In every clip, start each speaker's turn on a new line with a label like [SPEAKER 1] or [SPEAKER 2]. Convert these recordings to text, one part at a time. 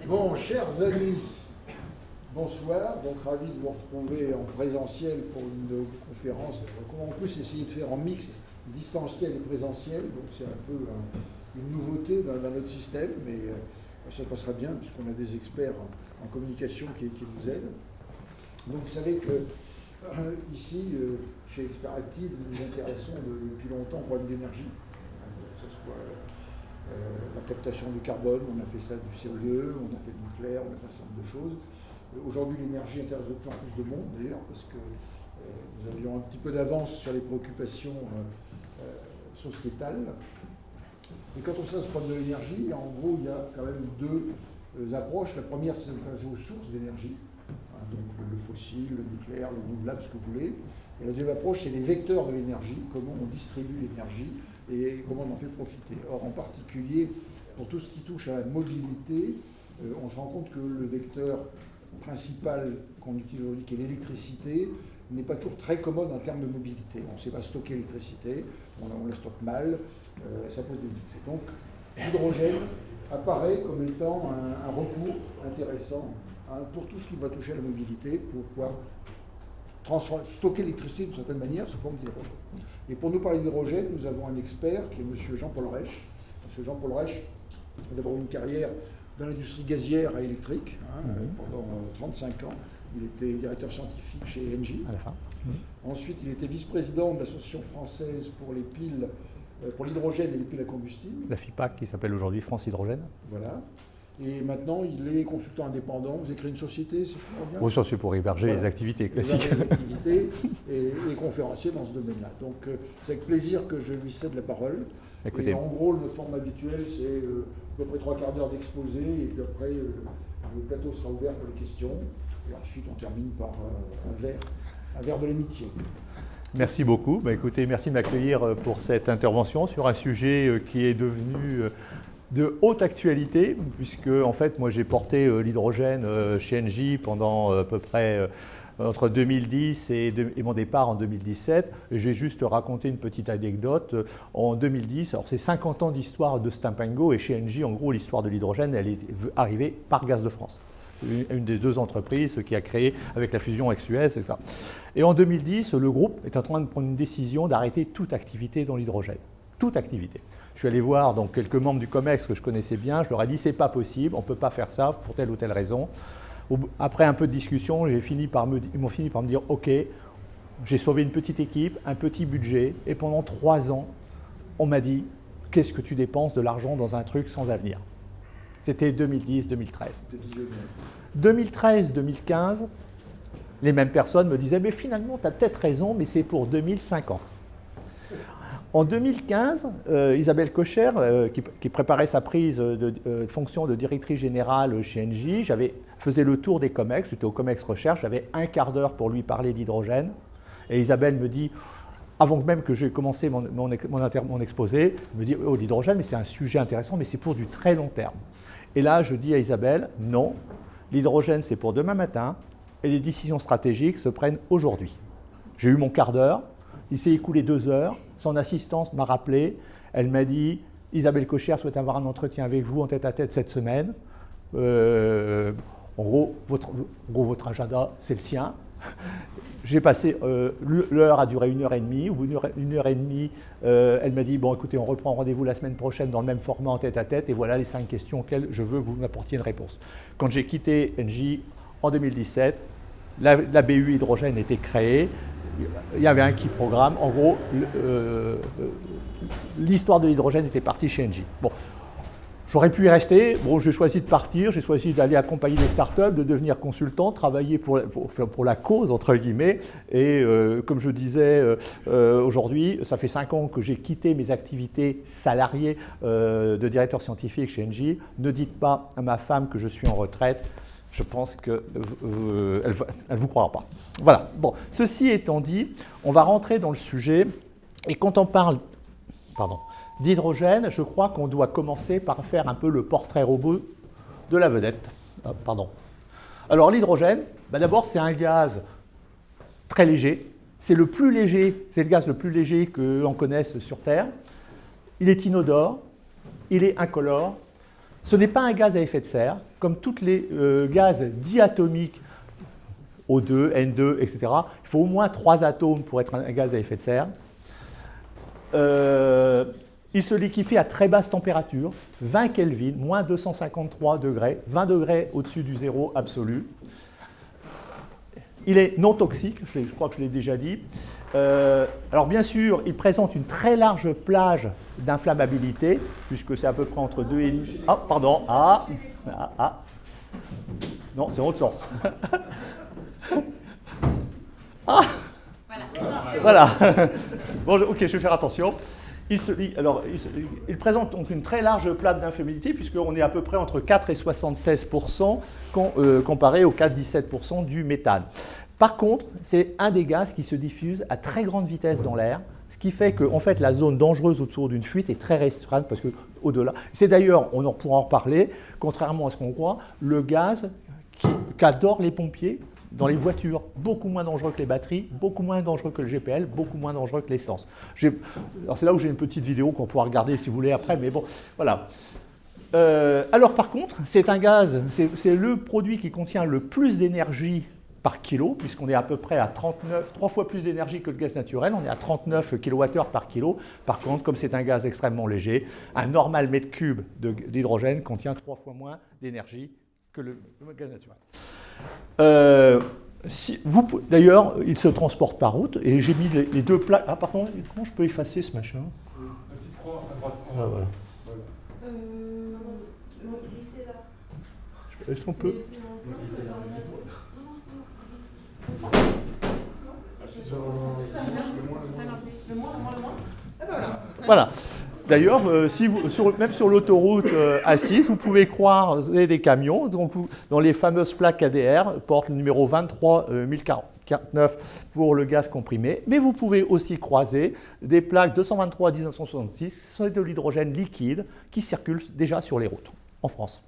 [SPEAKER 1] Bon, chers amis, bonsoir. Donc, ravi de vous retrouver en présentiel pour une conférence. On va en plus essayer de faire en mixte, distanciel et présentiel. Donc, c'est un peu une nouveauté dans notre système, mais ça passera bien puisqu'on a des experts en communication qui nous aident. Donc, vous savez que ici, chez Expert Active, nous nous intéressons depuis longtemps au problème d'énergie, que ce soit la captation du carbone, on a fait ça du CO2, on a fait du nucléaire, on a fait un certain nombre de choses. Aujourd'hui, l'énergie intéresse de plus en plus de monde, d'ailleurs, parce que nous avions un petit peu d'avance sur les préoccupations sociétales. Et quand on s'intéresse au problème de l'énergie, en gros, il y a quand même deux approches. La première, c'est s'intéresser aux sources d'énergie, donc le fossile, le nucléaire, le renouvelable, ce que vous voulez. Et la deuxième approche, c'est les vecteurs de l'énergie, comment on distribue l'énergie et comment on en fait profiter. Or, en particulier, pour tout ce qui touche à la mobilité, on se rend compte que le vecteur principal qu'on utilise aujourd'hui, qui est l'électricité, n'est pas toujours très commode en termes de mobilité. On ne sait pas stocker l'électricité, on la stocke mal, ça pose des difficultés. Donc, l'hydrogène apparaît comme étant un recours intéressant pour tout ce qui va toucher à la mobilité, pour pouvoir stocker l'électricité d'une certaine manière sous forme d'hydrogène. Et pour nous parler d'hydrogène, nous avons un expert qui est M. Jean-Paul Reich. M. Jean-Paul Reich a d'abord une carrière dans l'industrie gazière et électrique pendant 35 ans. Il était directeur scientifique chez Engie.
[SPEAKER 2] À la fin.
[SPEAKER 1] Ensuite, il était vice-président de l'association française pour les piles, pour l'hydrogène et les piles à combustible.
[SPEAKER 2] La FIPAC qui s'appelle aujourd'hui France Hydrogène.
[SPEAKER 1] Voilà. Et maintenant, il est consultant indépendant. Vous avez créé une société, si je comprends bien.
[SPEAKER 2] Oui, ça c'est pour héberger les activités classiques.
[SPEAKER 1] Les activités et conférencier dans ce domaine-là. Donc, c'est avec plaisir que je lui cède la parole.
[SPEAKER 2] Écoutez.
[SPEAKER 1] Et en gros, notre forme habituelle, c'est à peu près 3 quarts d'heure d'exposé. Et puis après, le plateau sera ouvert pour les questions. Et ensuite, on termine par un verre de l'amitié.
[SPEAKER 2] Merci beaucoup. Écoutez, merci de m'accueillir pour cette intervention sur un sujet qui est devenu de haute actualité, puisque en fait, moi j'ai porté l'hydrogène chez Engie pendant à peu près entre 2010 et mon départ en 2017. Et je vais juste raconter une petite anecdote. En 2010, alors c'est 50 ans d'histoire de Stampango, et chez Engie, en gros, l'histoire de l'hydrogène, elle est arrivée par Gaz de France. Une des deux entreprises qui a créé avec la fusion ex-Suez, etc. Et en 2010, le groupe est en train de prendre une décision d'arrêter toute activité dans l'hydrogène. Toute activité. Je suis allé voir donc quelques membres du COMEX que je connaissais bien. Je leur ai dit c'est pas possible, on ne peut pas faire ça pour telle ou telle raison. Après un peu de discussion, ils m'ont fini par me dire ok, j'ai sauvé une petite équipe, un petit budget, et pendant 3 ans, on m'a dit qu'est-ce que tu dépenses de l'argent dans un truc sans avenir. C'était 2010-2013. 2013-2015, les mêmes personnes me disaient mais finalement tu as peut-être raison, mais c'est pour 2050. En 2015, Isabelle Kocher, qui préparait sa prise de fonction de directrice générale chez Engie, faisait le tour des COMEX, j'étais au COMEX Recherche, j'avais un quart d'heure pour lui parler d'hydrogène. Et Isabelle me dit, avant même que j'ai commencé mon exposé, elle me dit oh, l'hydrogène, mais c'est un sujet intéressant, mais c'est pour du très long terme. Et là, je dis à Isabelle, non, l'hydrogène, c'est pour demain matin, et les décisions stratégiques se prennent aujourd'hui. J'ai eu mon quart d'heure, il s'est écoulé 2 heures. Son assistante m'a rappelé, elle m'a dit « Isabelle Kocher souhaite avoir un entretien avec vous en tête-à-tête cette semaine. En gros, votre agenda, c'est le sien. » J'ai passé, l'heure a duré 1h30. Au bout d'une heure et demie, elle m'a dit « Bon, écoutez, on reprend rendez-vous la semaine prochaine dans le même format en tête-à-tête et voilà les 5 questions auxquelles je veux que vous m'apportiez une réponse. » Quand j'ai quitté Engie en 2017, la BU hydrogène était créée. Il y avait un key programme. En gros, l'histoire de l'hydrogène était partie chez Engie. Bon, j'aurais pu y rester. Bon, j'ai choisi de partir. J'ai choisi d'aller accompagner des startups, de devenir consultant, travailler pour la cause, entre guillemets. Et comme je disais aujourd'hui, ça fait 5 ans que j'ai quitté mes activités salariées de directeur scientifique chez Engie. Ne dites pas à ma femme que je suis en retraite. Je pense qu'elle ne vous croira pas. Voilà. Bon, ceci étant dit, on va rentrer dans le sujet. Et quand on parle d'hydrogène, je crois qu'on doit commencer par faire un peu le portrait robot de la vedette. Alors l'hydrogène, d'abord c'est un gaz très léger. C'est le plus léger, c'est le gaz le plus léger que l'on connaisse sur Terre. Il est inodore, il est incolore. Ce n'est pas un gaz à effet de serre. comme tous les gaz diatomiques, O2, N2, etc., il faut au moins 3 atomes pour être un gaz à effet de serre. Il se liquéfie à très basse température, 20 Kelvin, moins 253 degrés, 20 degrés au-dessus du zéro absolu. Il est non toxique, je crois que je l'ai déjà dit. Alors bien sûr, il présente une très large plage d'inflammabilité, puisque c'est à peu près entre 2,5... Ah, pardon, non, c'est dans l'autre sens. Voilà. Bon, ok, je vais faire attention. Il présente donc une très large plage d'inflammabilité, puisqu'on est à peu près entre 4 et 76% comparé aux 4-17% du méthane. Par contre, c'est un des gaz qui se diffuse à très grande vitesse dans l'air, ce qui fait que en fait, la zone dangereuse autour d'une fuite est très restreinte, parce qu'au-delà... C'est d'ailleurs, on en pourra en reparler, contrairement à ce qu'on croit, le gaz qu'adorent les pompiers dans les voitures, beaucoup moins dangereux que les batteries, beaucoup moins dangereux que le GPL, beaucoup moins dangereux que l'essence. Alors c'est là où j'ai une petite vidéo qu'on pourra regarder si vous voulez après, mais bon, voilà. Alors par contre, c'est un gaz, c'est le produit qui contient le plus d'énergie par kilo, puisqu'on est à peu près à 3 fois plus d'énergie que le gaz naturel, on est à 39 kWh par kilo. Par contre, comme c'est un gaz extrêmement léger, un normal mètre cube d'hydrogène contient 3 fois moins d'énergie que le gaz naturel. D'ailleurs, il se transporte par route, et j'ai mis les deux plaques. Ah, pardon, comment je peux effacer ce machin?
[SPEAKER 3] La petite croix à droite.
[SPEAKER 2] Ah, voilà.
[SPEAKER 3] Glisser là.
[SPEAKER 2] Est-ce qu'on peut? Voilà. D'ailleurs, même sur l'autoroute A6, vous pouvez croiser des camions. Donc, dans les fameuses plaques ADR, porte le numéro 23049 pour le gaz comprimé. Mais vous pouvez aussi croiser des plaques 223 1966, c'est de l'hydrogène liquide qui circule déjà sur les routes en France.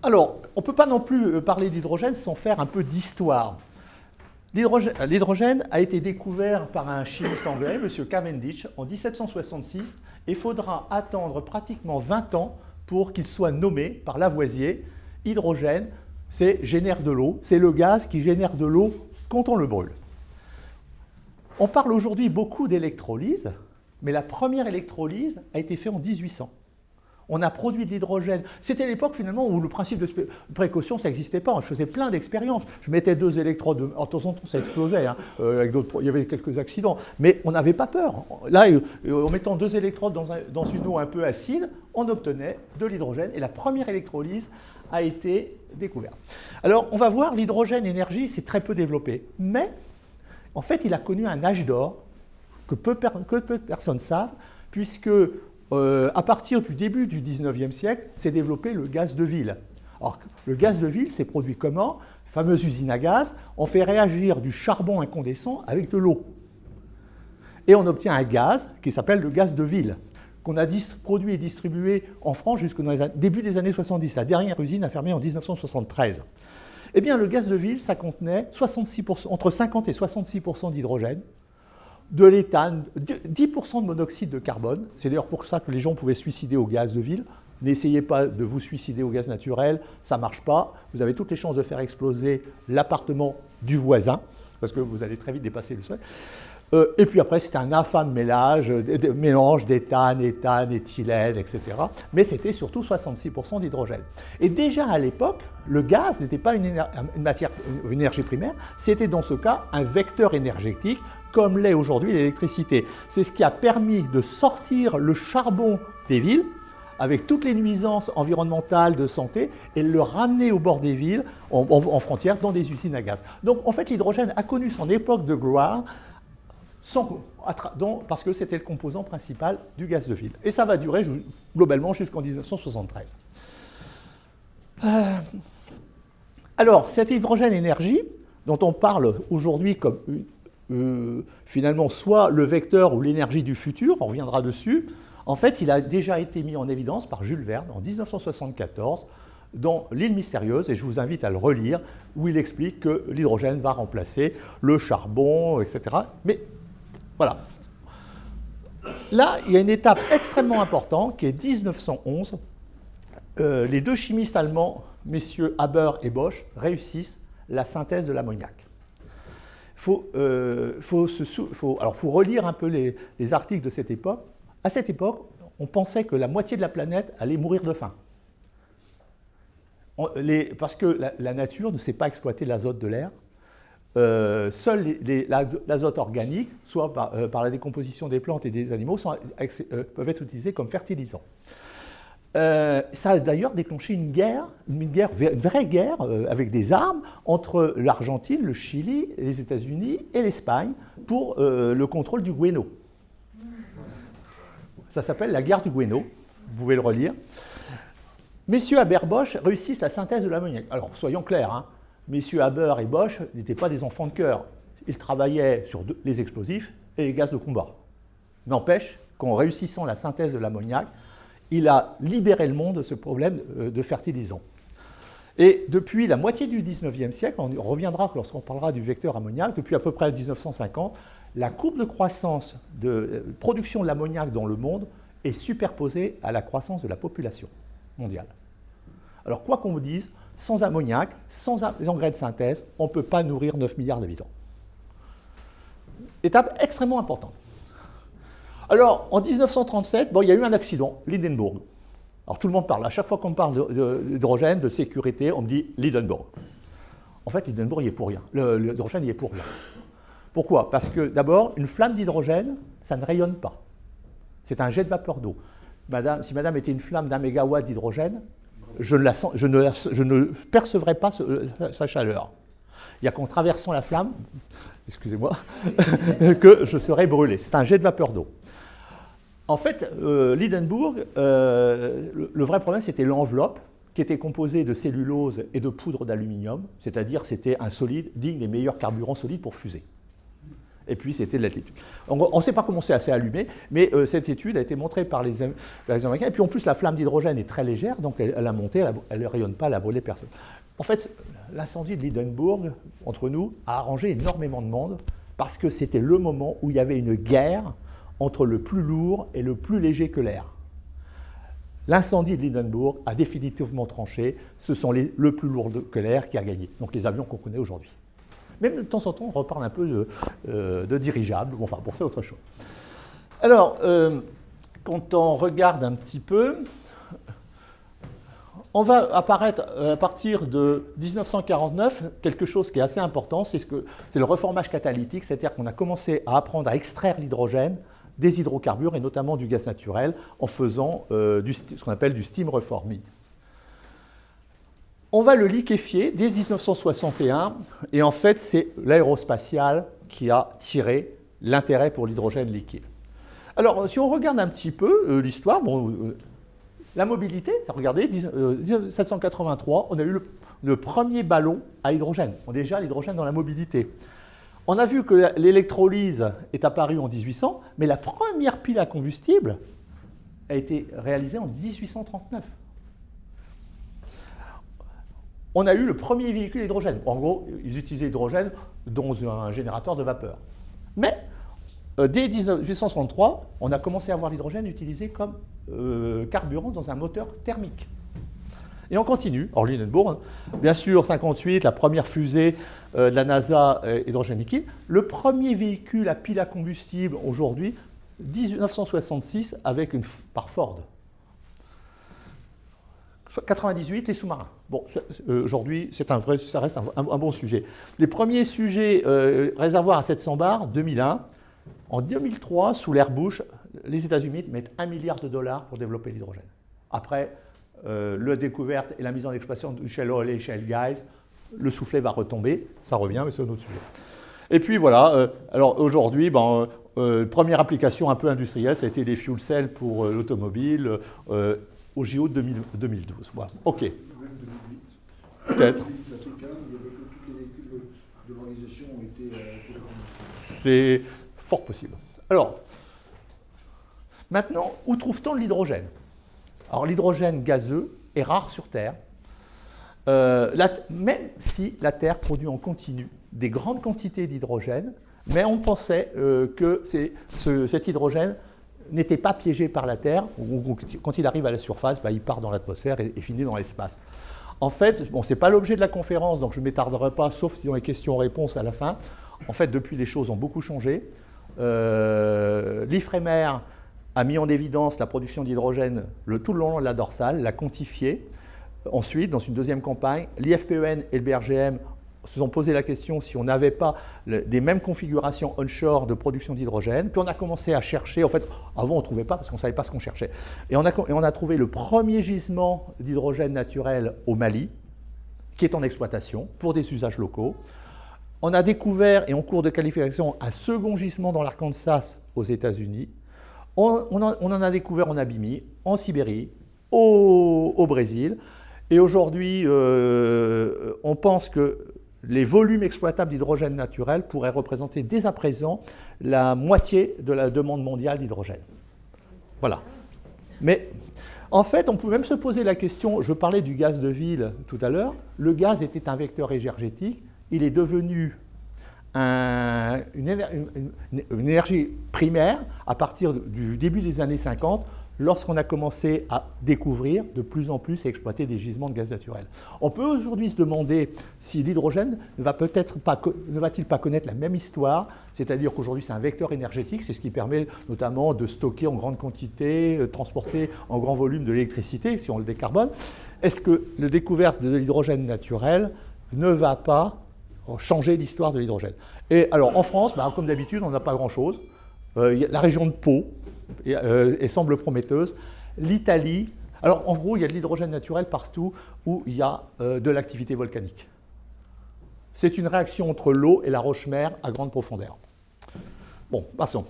[SPEAKER 2] Alors, on ne peut pas non plus parler d'hydrogène sans faire un peu d'histoire. L'hydrogène a été découvert par un chimiste anglais, M. Cavendish, en 1766, et il faudra attendre pratiquement 20 ans pour qu'il soit nommé par Lavoisier. Hydrogène, génère de l'eau, c'est le gaz qui génère de l'eau quand on le brûle. On parle aujourd'hui beaucoup d'électrolyse, mais la première électrolyse a été faite en 1800. On a produit de l'hydrogène. C'était l'époque finalement où le principe de précaution, ça n'existait pas. Je faisais plein d'expériences. Je mettais 2 électrodes. De temps en temps, ça explosait. Hein. Il y avait quelques accidents. Mais on n'avait pas peur. Là, en mettant 2 électrodes dans une eau un peu acide, on obtenait de l'hydrogène. Et la première électrolyse a été découverte. Alors, on va voir, l'hydrogène énergie, c'est très peu développé. Mais, en fait, il a connu un âge d'or que peu de personnes savent, puisque... à partir du début du 19e siècle, s'est développé le gaz de ville. Alors, le gaz de ville, c'est produit comment? Fameuse usine à gaz, on fait réagir du charbon incandescent avec de l'eau. Et on obtient un gaz qui s'appelle le gaz de ville, qu'on a produit et distribué en France jusqu'au début des années 70. La dernière usine a fermé en 1973. Eh bien, le gaz de ville, ça contenait 66%, entre 50 et 66% d'hydrogène, de l'éthane, 10% de monoxyde de carbone. C'est d'ailleurs pour ça que les gens pouvaient se suicider au gaz de ville. N'essayez pas de vous suicider au gaz naturel, ça ne marche pas. Vous avez toutes les chances de faire exploser l'appartement du voisin, parce que vous allez très vite dépasser le seuil. Et puis après, c'était un infâme mélange d'éthane, éthane, éthylène, etc. Mais c'était surtout 66% d'hydrogène. Et déjà à l'époque, le gaz n'était pas une énergie primaire, c'était dans ce cas un vecteur énergétique, comme l'est aujourd'hui l'électricité. C'est ce qui a permis de sortir le charbon des villes, avec toutes les nuisances environnementales de santé, et le ramener au bord des villes, en frontière, dans des usines à gaz. Donc en fait, l'hydrogène a connu son époque de gloire, parce que c'était le composant principal du gaz de ville. Et ça va durer globalement jusqu'en 1973. Alors, cet hydrogène énergie, dont on parle aujourd'hui comme finalement soit le vecteur ou l'énergie du futur, on reviendra dessus, en fait, il a déjà été mis en évidence par Jules Verne en 1974 dans L'île mystérieuse, et je vous invite à le relire, où il explique que l'hydrogène va remplacer le charbon, etc. Mais voilà. Là, il y a une étape extrêmement importante qui est 1911, les deux chimistes allemands, messieurs Haber et Bosch, réussissent la synthèse de l'ammoniac. Faut relire un peu les articles de cette époque. À cette époque, on pensait que la moitié de la planète allait mourir de faim. Parce que la nature ne sait pas exploiter l'azote de l'air. Seul l'azote organique, soit par la décomposition des plantes et des animaux, peuvent être utilisés comme fertilisants. Ça a d'ailleurs déclenché une vraie guerre avec des armes entre l'Argentine, le Chili, les États-Unis et l'Espagne pour le contrôle du Guéno. Ça s'appelle la guerre du Guéno, vous pouvez le relire. Messieurs Haber-Bosch réussissent la synthèse de l'ammoniac. Alors, soyons clairs, hein, messieurs Haber et Bosch n'étaient pas des enfants de cœur. Ils travaillaient sur les explosifs et les gaz de combat. N'empêche qu'en réussissant la synthèse de l'ammoniac, il a libéré le monde de ce problème de fertilisants. Et depuis la moitié du 19e siècle, on reviendra lorsqu'on parlera du vecteur ammoniac, depuis à peu près 1950, la courbe de croissance de production de l'ammoniac dans le monde est superposée à la croissance de la population mondiale. Alors quoi qu'on vous dise, sans ammoniac, sans engrais de synthèse, on ne peut pas nourrir 9 milliards d'habitants. Étape extrêmement importante. Alors, en 1937, il y a eu un accident, l'Hindenburg. Alors, tout le monde parle. À chaque fois qu'on parle d'hydrogène, de sécurité, on me dit l'Hindenburg. En fait, l'Hindenburg, il n'y est pour rien. L'hydrogène, il n'y est pour rien. Pourquoi? Parce que, d'abord, une flamme d'hydrogène, ça ne rayonne pas. C'est un jet de vapeur d'eau. Si madame était une flamme d'1 mégawatt d'hydrogène, je ne percevrais pas sa chaleur. Il n'y a qu'en traversant la flamme, excusez-moi, que je serais brûlé. C'est un jet de vapeur d'eau. En fait, l'Hindenburg, le vrai problème, c'était l'enveloppe qui était composée de cellulose et de poudre d'aluminium, c'est-à-dire c'était un solide digne des meilleurs carburants solides pour fuser. Et puis, c'était de l'altitude. On ne sait pas comment ça s'est allumé, mais cette étude a été montrée par les Américains. Et puis, en plus, la flamme d'hydrogène est très légère, donc elle a monté, elle ne rayonne pas, elle a brûlé personne. En fait, l'incendie de l'Hindenburg, entre nous, a arrangé énormément de monde, parce que c'était le moment où il y avait une guerre entre le plus lourd et le plus léger que l'air. L'incendie de l'Hindenburg a définitivement tranché, ce sont le plus lourd que l'air qui a gagné, donc les avions qu'on connaît aujourd'hui. Même de temps en temps, on reparle un peu de dirigeables, enfin, pour ça, autre chose. Alors, quand on regarde un petit peu, on va apparaître à partir de 1949 quelque chose qui est assez important, c'est le reformage catalytique, c'est-à-dire qu'on a commencé à apprendre à extraire l'hydrogène des hydrocarbures et notamment du gaz naturel en faisant ce qu'on appelle du steam reforming. On va le liquéfier dès 1961 et en fait c'est l'aérospatiale qui a tiré l'intérêt pour l'hydrogène liquide. Alors si on regarde un petit peu l'histoire, la mobilité, regardez, 1783, on a eu le premier ballon à hydrogène. Déjà l'hydrogène dans la mobilité. On a vu que l'électrolyse est apparue en 1800, mais la première pile à combustible a été réalisée en 1839. On a eu le premier véhicule hydrogène. En gros, ils utilisaient l'hydrogène dans un générateur de vapeur. Mais dès 1863, on a commencé à voir l'hydrogène utilisé comme carburant dans un moteur thermique. Et on continue. Or, l'Hindenburg, bien sûr, 1958, la première fusée de la NASA hydrogène liquide. Le premier véhicule à pile à combustible aujourd'hui, 1966, par Ford. 98, les sous-marins. Bon, aujourd'hui, ça reste un bon sujet. Les premiers sujets réservoirs à 700 bars, 2001. En 2003, sous l'ère Bush, les États-Unis mettent $1 milliard pour développer l'hydrogène. Après la découverte et la mise en exploitation du Shell Oil et Shell Gas, le soufflet va retomber. Ça revient, mais c'est un autre sujet. Et puis voilà, alors aujourd'hui, première application un peu industrielle, ça a été les fuel cells pour l'automobile, au JO de 2012. Voilà. OK.
[SPEAKER 1] Même 2008.
[SPEAKER 2] Peut-être.
[SPEAKER 1] L'Africain, il y avait que tous les véhicules de l'organisation ont été
[SPEAKER 2] C'est fort possible. Alors, maintenant, où trouve-t-on l'hydrogène? Alors, l'hydrogène gazeux est rare sur Terre, même si la Terre produit en continu des grandes quantités d'hydrogène, mais on pensait que cet hydrogène n'était pas piégé par la Terre. Quand il arrive à la surface, il part dans l'atmosphère et finit dans l'espace. En fait, bon, ce n'est pas l'objet de la conférence, donc je ne m'étarderai pas, sauf si on a des questions-réponses à la fin. En fait, depuis, les choses ont beaucoup changé. L'IFREMER a mis en évidence la production d'hydrogène tout le long de la dorsale, l'a quantifié. Ensuite, dans une deuxième campagne, l'IFPEN et le BRGM se sont posé la question si on n'avait pas des mêmes configurations onshore de production d'hydrogène. Puis on a commencé à chercher. En fait, avant, on ne trouvait pas parce qu'on ne savait pas ce qu'on cherchait. Et on a trouvé le premier gisement d'hydrogène naturel au Mali, qui est en exploitation pour des usages locaux. On a découvert, et en cours de qualification, un second gisement dans l'Arkansas aux États-Unis. On en a découvert en Namibie, en Sibérie, au Brésil. Et aujourd'hui, on pense que les volumes exploitables d'hydrogène naturel pourraient représenter dès à présent la moitié de la demande mondiale d'hydrogène. Voilà. Mais en fait, on peut même se poser la question, je parlais du gaz de ville tout à l'heure, le gaz était un vecteur énergétique, il est devenu une énergie primaire à partir du début des années 50, lorsqu'on a commencé à découvrir de plus en plus et exploiter des gisements de gaz naturel. On peut aujourd'hui se demander si l'hydrogène ne va-t-il pas connaître la même histoire, c'est-à-dire qu'aujourd'hui c'est un vecteur énergétique, c'est ce qui permet notamment de stocker en grande quantité, transporter en grand volume de l'électricité, si on le décarbone. Est-ce que la découverte de l'hydrogène naturel ne va pas changer l'histoire de l'hydrogène? Et alors en France, comme d'habitude, on n'a pas grand-chose. La région de Pau, et semble prometteuse. L'Italie, alors en gros, il y a de l'hydrogène naturel partout où il y a de l'activité volcanique. C'est une réaction entre l'eau et la roche-mère à grande profondeur. Bon, passons.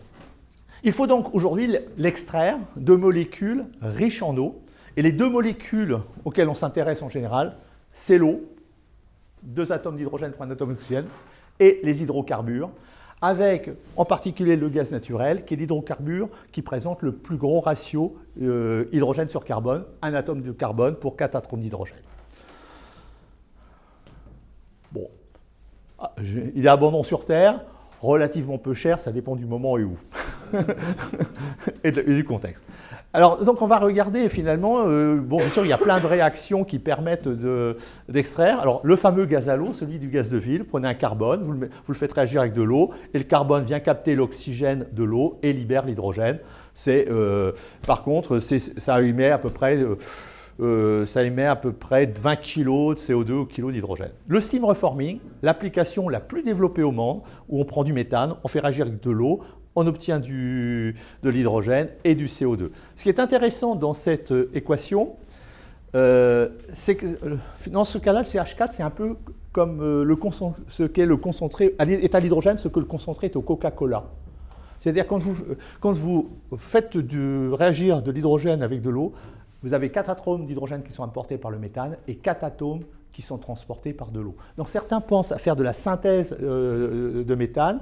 [SPEAKER 2] Il faut donc aujourd'hui l'extraire de molécules riches en eau. Et les deux molécules auxquelles on s'intéresse en général, c'est l'eau, 2 atomes d'hydrogène pour un atome d'oxygène, et les hydrocarbures, avec en particulier le gaz naturel, qui est l'hydrocarbure qui présente le plus gros ratio hydrogène sur carbone, 1 atome de carbone pour 4 atomes d'hydrogène. Bon, il est abondant sur Terre, relativement peu cher, ça dépend du moment et où, et du contexte. Alors, donc on va regarder finalement, bien sûr, il y a plein de réactions qui permettent d'extraire. Alors, le fameux gaz à l'eau, celui du gaz de ville, prenez un carbone, vous le faites réagir avec de l'eau, et le carbone vient capter l'oxygène de l'eau et libère l'hydrogène. Par contre, ça émet à peu près 20 kg de CO2 au kilo d'hydrogène. Le steam reforming, l'application la plus développée au monde, où on prend du méthane, on fait réagir avec de l'eau, on obtient de l'hydrogène et du CO2. Ce qui est intéressant dans cette équation, c'est que dans ce cas-là, le CH4, c'est un peu comme ce qu'est le concentré, est à l'hydrogène, ce que le concentré est au Coca-Cola. C'est-à-dire quand vous faites réagir de l'hydrogène avec de l'eau, vous avez 4 atomes d'hydrogène qui sont apportés par le méthane et 4 atomes qui sont transportés par de l'eau. Donc certains pensent à faire de la synthèse de méthane,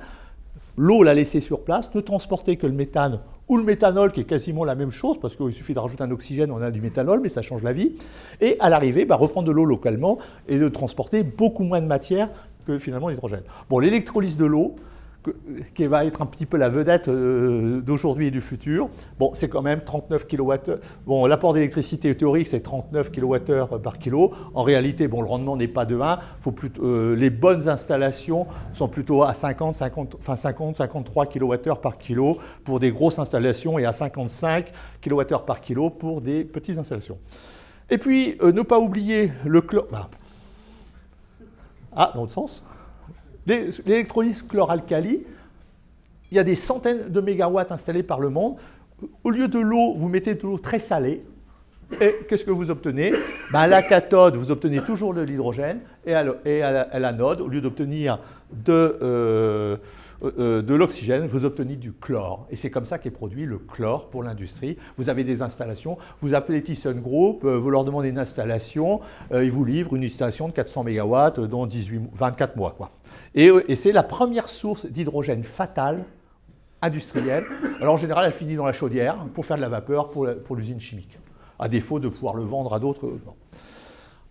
[SPEAKER 2] l'eau la laisser sur place, ne transporter que le méthane ou le méthanol, qui est quasiment la même chose, parce qu'il suffit de rajouter un oxygène, on a du méthanol, mais ça change la vie, et à l'arrivée, reprendre de l'eau localement et de transporter beaucoup moins de matière que finalement l'hydrogène. Bon, l'électrolyse de l'eau, qui va être un petit peu la vedette d'aujourd'hui et du futur. Bon, c'est quand même 39 kWh. Bon, l'apport d'électricité théorique, c'est 39 kWh par kilo. En réalité, le rendement n'est pas de 1. Les bonnes installations sont plutôt à 50-53 kWh par kilo pour des grosses installations et à 55 kWh par kilo pour des petites installations. Et puis, ne pas oublier le chlore. Dans l'autre sens. L'électrolyse chloralcali, il y a des centaines de mégawatts installés par le monde. Au lieu de l'eau, vous mettez de l'eau très salée. Et qu'est-ce que vous obtenez? À la cathode, vous obtenez toujours de l'hydrogène. Et à l'anode, au lieu d'obtenir de l'oxygène, vous obtenez du chlore. Et c'est comme ça qu'est produit le chlore pour l'industrie. Vous avez des installations, vous appelez ThyssenKrupp, vous leur demandez une installation, ils vous livrent une installation de 400 MW dans 24 mois. Et c'est la première source d'hydrogène fatale industrielle. Alors en général, elle finit dans la chaudière pour faire de la vapeur pour l'usine chimique, à défaut de pouvoir le vendre à d'autres. Bon.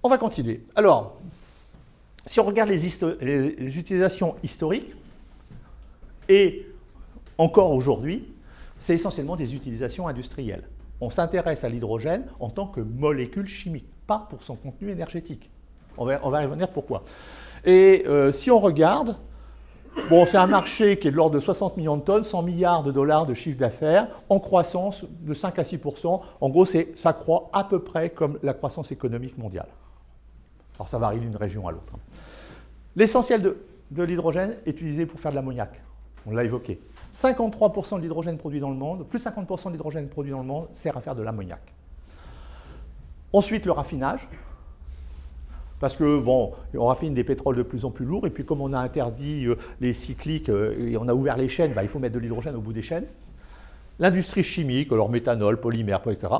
[SPEAKER 2] On va continuer. Alors, si on regarde les utilisations historiques, et encore aujourd'hui, c'est essentiellement des utilisations industrielles. On s'intéresse à l'hydrogène en tant que molécule chimique, pas pour son contenu énergétique. On va y revenir pourquoi. Et si on regarde, bon, c'est un marché qui est de l'ordre de 60 millions de tonnes, 100 milliards de dollars de chiffre d'affaires, en croissance de 5 à 6%. En gros, ça croît à peu près comme la croissance économique mondiale. Alors ça varie d'une région à l'autre. L'essentiel de l'hydrogène est utilisé pour faire de l'ammoniac. On l'a évoqué. 53% de l'hydrogène produit dans le monde, plus de 50% de l'hydrogène produit dans le monde sert à faire de l'ammoniac. Ensuite, le raffinage. Parce que, bon, on raffine des pétroles de plus en plus lourds, et puis comme on a interdit les cycliques et on a ouvert les chaînes, il faut mettre de l'hydrogène au bout des chaînes. L'industrie chimique, alors méthanol, polymère, etc.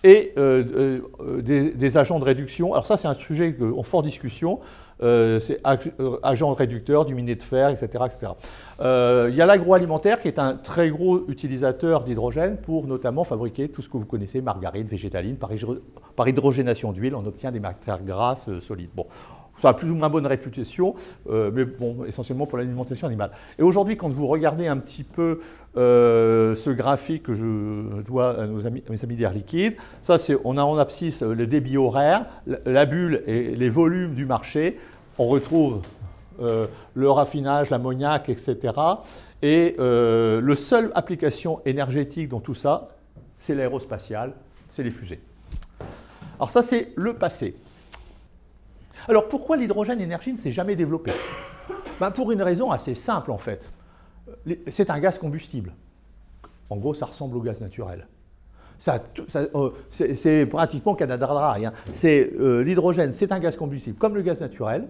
[SPEAKER 2] Des agents de réduction. Alors ça, c'est un sujet en forte discussion. C'est agents réducteurs du minerai de fer, etc. etc. Il y a l'agroalimentaire qui est un très gros utilisateur d'hydrogène pour notamment fabriquer tout ce que vous connaissez, margarine, végétaline. Par hydrogénation d'huile, on obtient des matières grasses solides. Bon, ça a plus ou moins bonne réputation, mais bon, essentiellement pour l'alimentation animale. Et aujourd'hui, quand vous regardez un petit peu ce graphique que je dois à mes amis d'Air Liquide, ça, on a en abscisse le débit horaire, la bulle et les volumes du marché. On retrouve le raffinage, l'ammoniac, etc. Et la seule application énergétique dans tout ça, c'est l'aérospatial, c'est les fusées. Alors ça, c'est le passé. Alors pourquoi l'hydrogène énergie ne s'est jamais développé? Pour une raison assez simple en fait. C'est un gaz combustible. En gros, ça ressemble au gaz naturel. C'est pratiquement Canada Dry. L'hydrogène, c'est un gaz combustible comme le gaz naturel.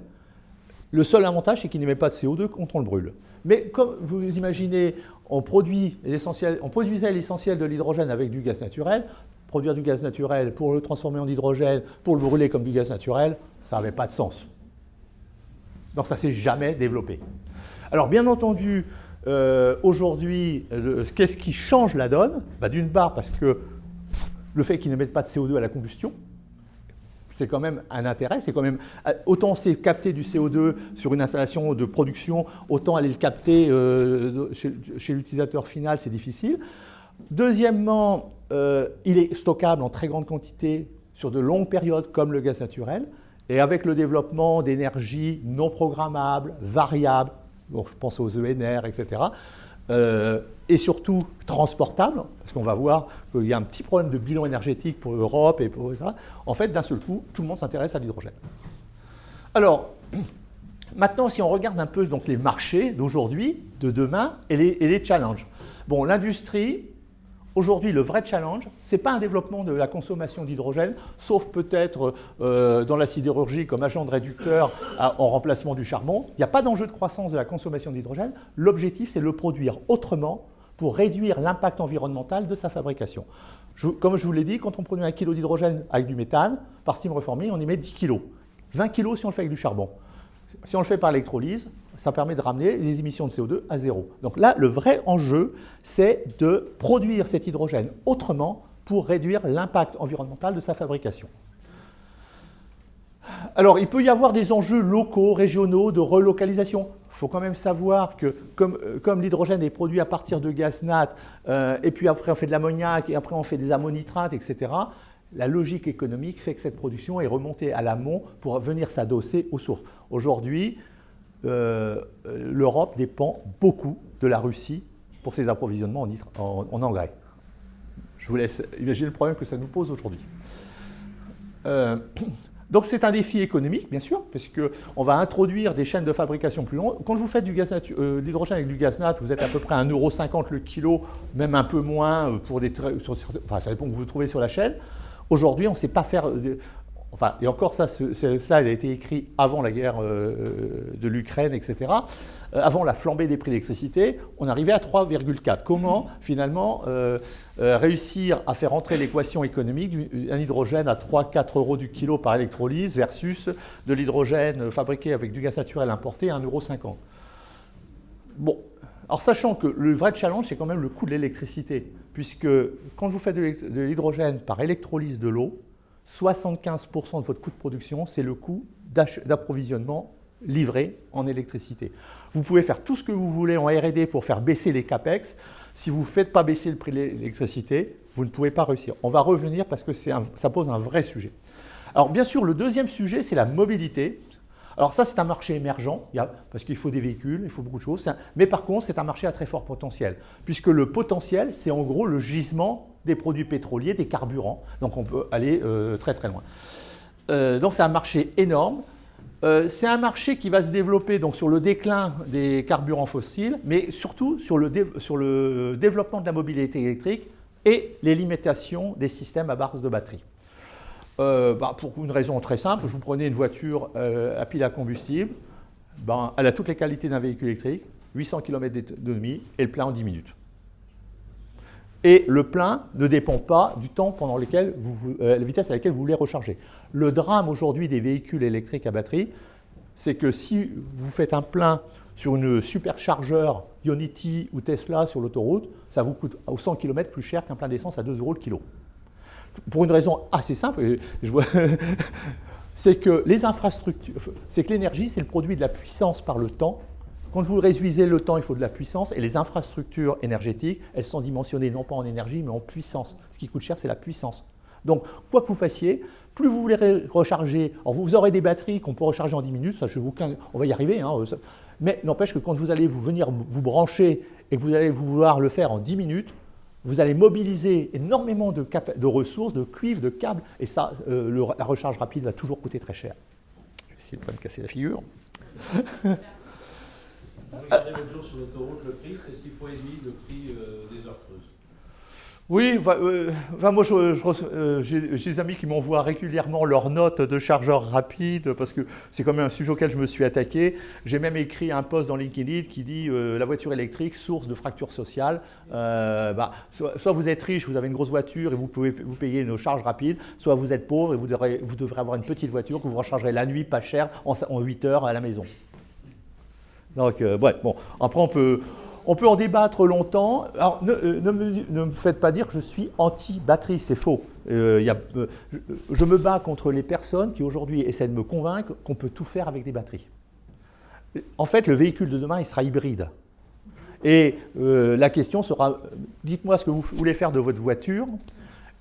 [SPEAKER 2] Le seul avantage, c'est qu'il n'émet pas de CO2 quand on le brûle. Mais comme vous imaginez, on produisait l'essentiel de l'hydrogène avec du gaz naturel. Produire du gaz naturel pour le transformer en hydrogène, pour le brûler comme du gaz naturel, ça n'avait pas de sens. Donc ça ne s'est jamais développé. Alors bien entendu, aujourd'hui, qu'est-ce qui change la donne? D'une part parce que le fait qu'ils n'émettent pas de CO2 à la combustion, c'est quand même un intérêt. C'est quand même, autant c'est capter du CO2 sur une installation de production, autant aller le capter chez l'utilisateur final, c'est difficile. Deuxièmement, il est stockable en très grande quantité sur de longues périodes comme le gaz naturel. Et avec le développement d'énergies non programmables, variables, bon, je pense aux ENR, etc., et surtout transportables, parce qu'on va voir qu'il y a un petit problème de bilan énergétique pour l'Europe et pour ça. En fait, d'un seul coup, tout le monde s'intéresse à l'hydrogène. Alors, maintenant, si on regarde un peu donc, les marchés d'aujourd'hui, de demain, et les challenges. Bon, l'industrie, aujourd'hui, le vrai challenge, ce n'est pas un développement de la consommation d'hydrogène, sauf peut-être dans la sidérurgie comme agent de réducteur en remplacement du charbon. Il n'y a pas d'enjeu de croissance de la consommation d'hydrogène. L'objectif, c'est de le produire autrement pour réduire l'impact environnemental de sa fabrication. Comme je vous l'ai dit, quand on produit 1 kg d'hydrogène avec du méthane, par steam reforming, on y met 10 kg. 20 kg si on le fait avec du charbon. Si on le fait par électrolyse, ça permet de ramener les émissions de CO2 à zéro. Donc là, le vrai enjeu, c'est de produire cet hydrogène autrement pour réduire l'impact environnemental de sa fabrication. Alors, il peut y avoir des enjeux locaux, régionaux, de relocalisation. Il faut quand même savoir que comme l'hydrogène est produit à partir de gaz nat, et puis après on fait de l'ammoniac, et après on fait des ammonitrates, etc., la logique économique fait que cette production est remontée à l'amont pour venir s'adosser aux sources. Aujourd'hui, l'Europe dépend beaucoup de la Russie pour ses approvisionnements en engrais. Je vous laisse imaginer le problème que ça nous pose aujourd'hui. Donc c'est un défi économique, bien sûr, parce qu'on va introduire des chaînes de fabrication plus longues. Quand vous faites de l'hydrogène avec du gaz nat, vous êtes à peu près à 1,50 € le kilo, même un peu moins, ça dépend que vous trouvez sur la chaîne. Aujourd'hui, on ne sait pas faire... et encore, ça, ce slide a été écrit avant la guerre de l'Ukraine, etc. Avant la flambée des prix de l'électricité, on arrivait à 3,4. Comment, finalement, réussir à faire entrer l'équation économique d'un hydrogène à 3-4 € du kilo par électrolyse versus de l'hydrogène fabriqué avec du gaz naturel importé à 1,50 €. Bon, alors sachant que le vrai challenge, c'est quand même le coût de l'électricité, puisque quand vous faites de l'hydrogène par électrolyse de l'eau, 75% de votre coût de production, c'est le coût d'approvisionnement livré en électricité. Vous pouvez faire tout ce que vous voulez en R&D pour faire baisser les capex. Si vous ne faites pas baisser le prix de l'électricité, vous ne pouvez pas réussir. On va revenir parce que ça pose un vrai sujet. Alors bien sûr, le deuxième sujet, c'est la mobilité. Alors ça, c'est un marché émergent, parce qu'il faut des véhicules, il faut beaucoup de choses. Mais par contre, c'est un marché à très fort potentiel, puisque le potentiel, c'est en gros le gisement des produits pétroliers, des carburants. Donc on peut aller très très loin. Donc c'est un marché énorme. C'est un marché qui va se développer donc, sur le déclin des carburants fossiles, mais surtout sur le développement de la mobilité électrique et les limitations des systèmes à base de batterie. Pour une raison très simple, vous prenez une voiture à pile à combustible, elle a toutes les qualités d'un véhicule électrique, 800 km d'autonomie et le plein en 10 minutes. Et le plein ne dépend pas du temps pendant lequel la vitesse à laquelle vous voulez recharger. Le drame aujourd'hui des véhicules électriques à batterie, c'est que si vous faites un plein sur une superchargeur Ionity ou Tesla sur l'autoroute, ça vous coûte aux 100 km plus cher qu'un plein d'essence à 2 € le kilo. Pour une raison assez simple, c'est que les infrastructures, c'est que l'énergie, c'est le produit de la puissance par le temps. Quand vous réduisez le temps, il faut de la puissance, et les infrastructures énergétiques, elles sont dimensionnées non pas en énergie, mais en puissance. Ce qui coûte cher, c'est la puissance. Donc, quoi que vous fassiez, plus vous voulez recharger, alors vous aurez des batteries qu'on peut recharger en 10 minutes, ça, on va y arriver, mais n'empêche que quand vous allez venir vous brancher et que vous allez vouloir le faire en 10 minutes, vous allez mobiliser énormément de ressources, de cuivre, de câbles, et ça, la recharge rapide va toujours coûter très cher. Je vais essayer de ne pas me casser la figure.
[SPEAKER 4] Regardez l'autre jour sur l'autoroute, le prix, c'est 6,5 fois le prix des heures creuses.
[SPEAKER 2] Oui, moi j'ai des amis qui m'envoient régulièrement leurs notes de chargeurs rapides parce que c'est quand même un sujet auquel je me suis attaqué. J'ai même écrit un post dans LinkedIn qui dit la voiture électrique, source de fracture sociale. Soit vous êtes riche, vous avez une grosse voiture et vous pouvez vous payer une charge rapide, soit vous êtes pauvre et vous devrez avoir une petite voiture que vous rechargerez la nuit pas cher en 8 heures à la maison. Donc, après on peut en débattre longtemps. Alors, ne me faites pas dire que je suis anti-batterie, c'est faux. Je me bats contre les personnes qui aujourd'hui essaient de me convaincre qu'on peut tout faire avec des batteries. En fait, le véhicule de demain, il sera hybride. Et la question sera, dites-moi ce que vous voulez faire de votre voiture,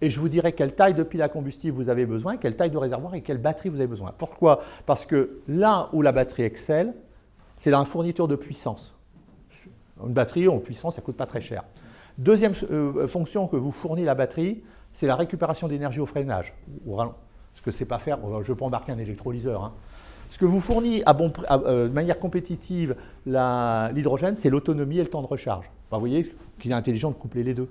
[SPEAKER 2] et je vous dirai quelle taille de pile à combustible vous avez besoin, quelle taille de réservoir et quelle batterie vous avez besoin. Pourquoi ? Parce que là où la batterie excelle, c'est dans la fourniture de puissance. Une batterie en puissance, ça ne coûte pas très cher. Deuxième fonction que vous fournit la batterie, c'est la récupération d'énergie au freinage. Ce que c'est pas faire, je ne vais pas embarquer un électrolyseur. Ce que vous fournit de manière compétitive l'hydrogène, c'est l'autonomie et le temps de recharge. Vous voyez qu'il est intelligent de coupler les deux.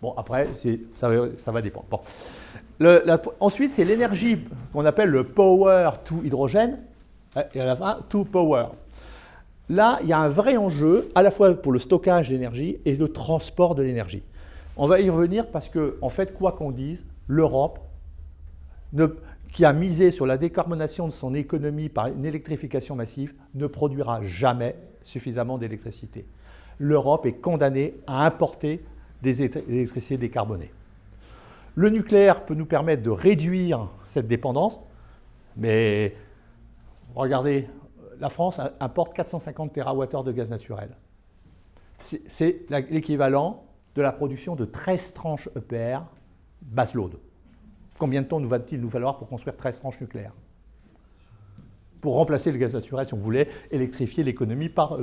[SPEAKER 2] Bon, après, ça va dépendre. Bon. Ensuite, c'est l'énergie qu'on appelle le power to hydrogène, et à la fin, to power. Là, il y a un vrai enjeu, à la fois pour le stockage d'énergie et le transport de l'énergie. On va y revenir parce que, en fait, quoi qu'on dise, l'Europe, qui a misé sur la décarbonation de son économie par une électrification massive, ne produira jamais suffisamment d'électricité. L'Europe est condamnée à importer des électricités décarbonées. Le nucléaire peut nous permettre de réduire cette dépendance, mais regardez, la France importe 450 TWh de gaz naturel. C'est l'équivalent de la production de 13 tranches EPR baseload. Combien de temps va-t-il nous falloir pour construire 13 tranches nucléaires ? Pour remplacer le gaz naturel, si on voulait électrifier l'économie par...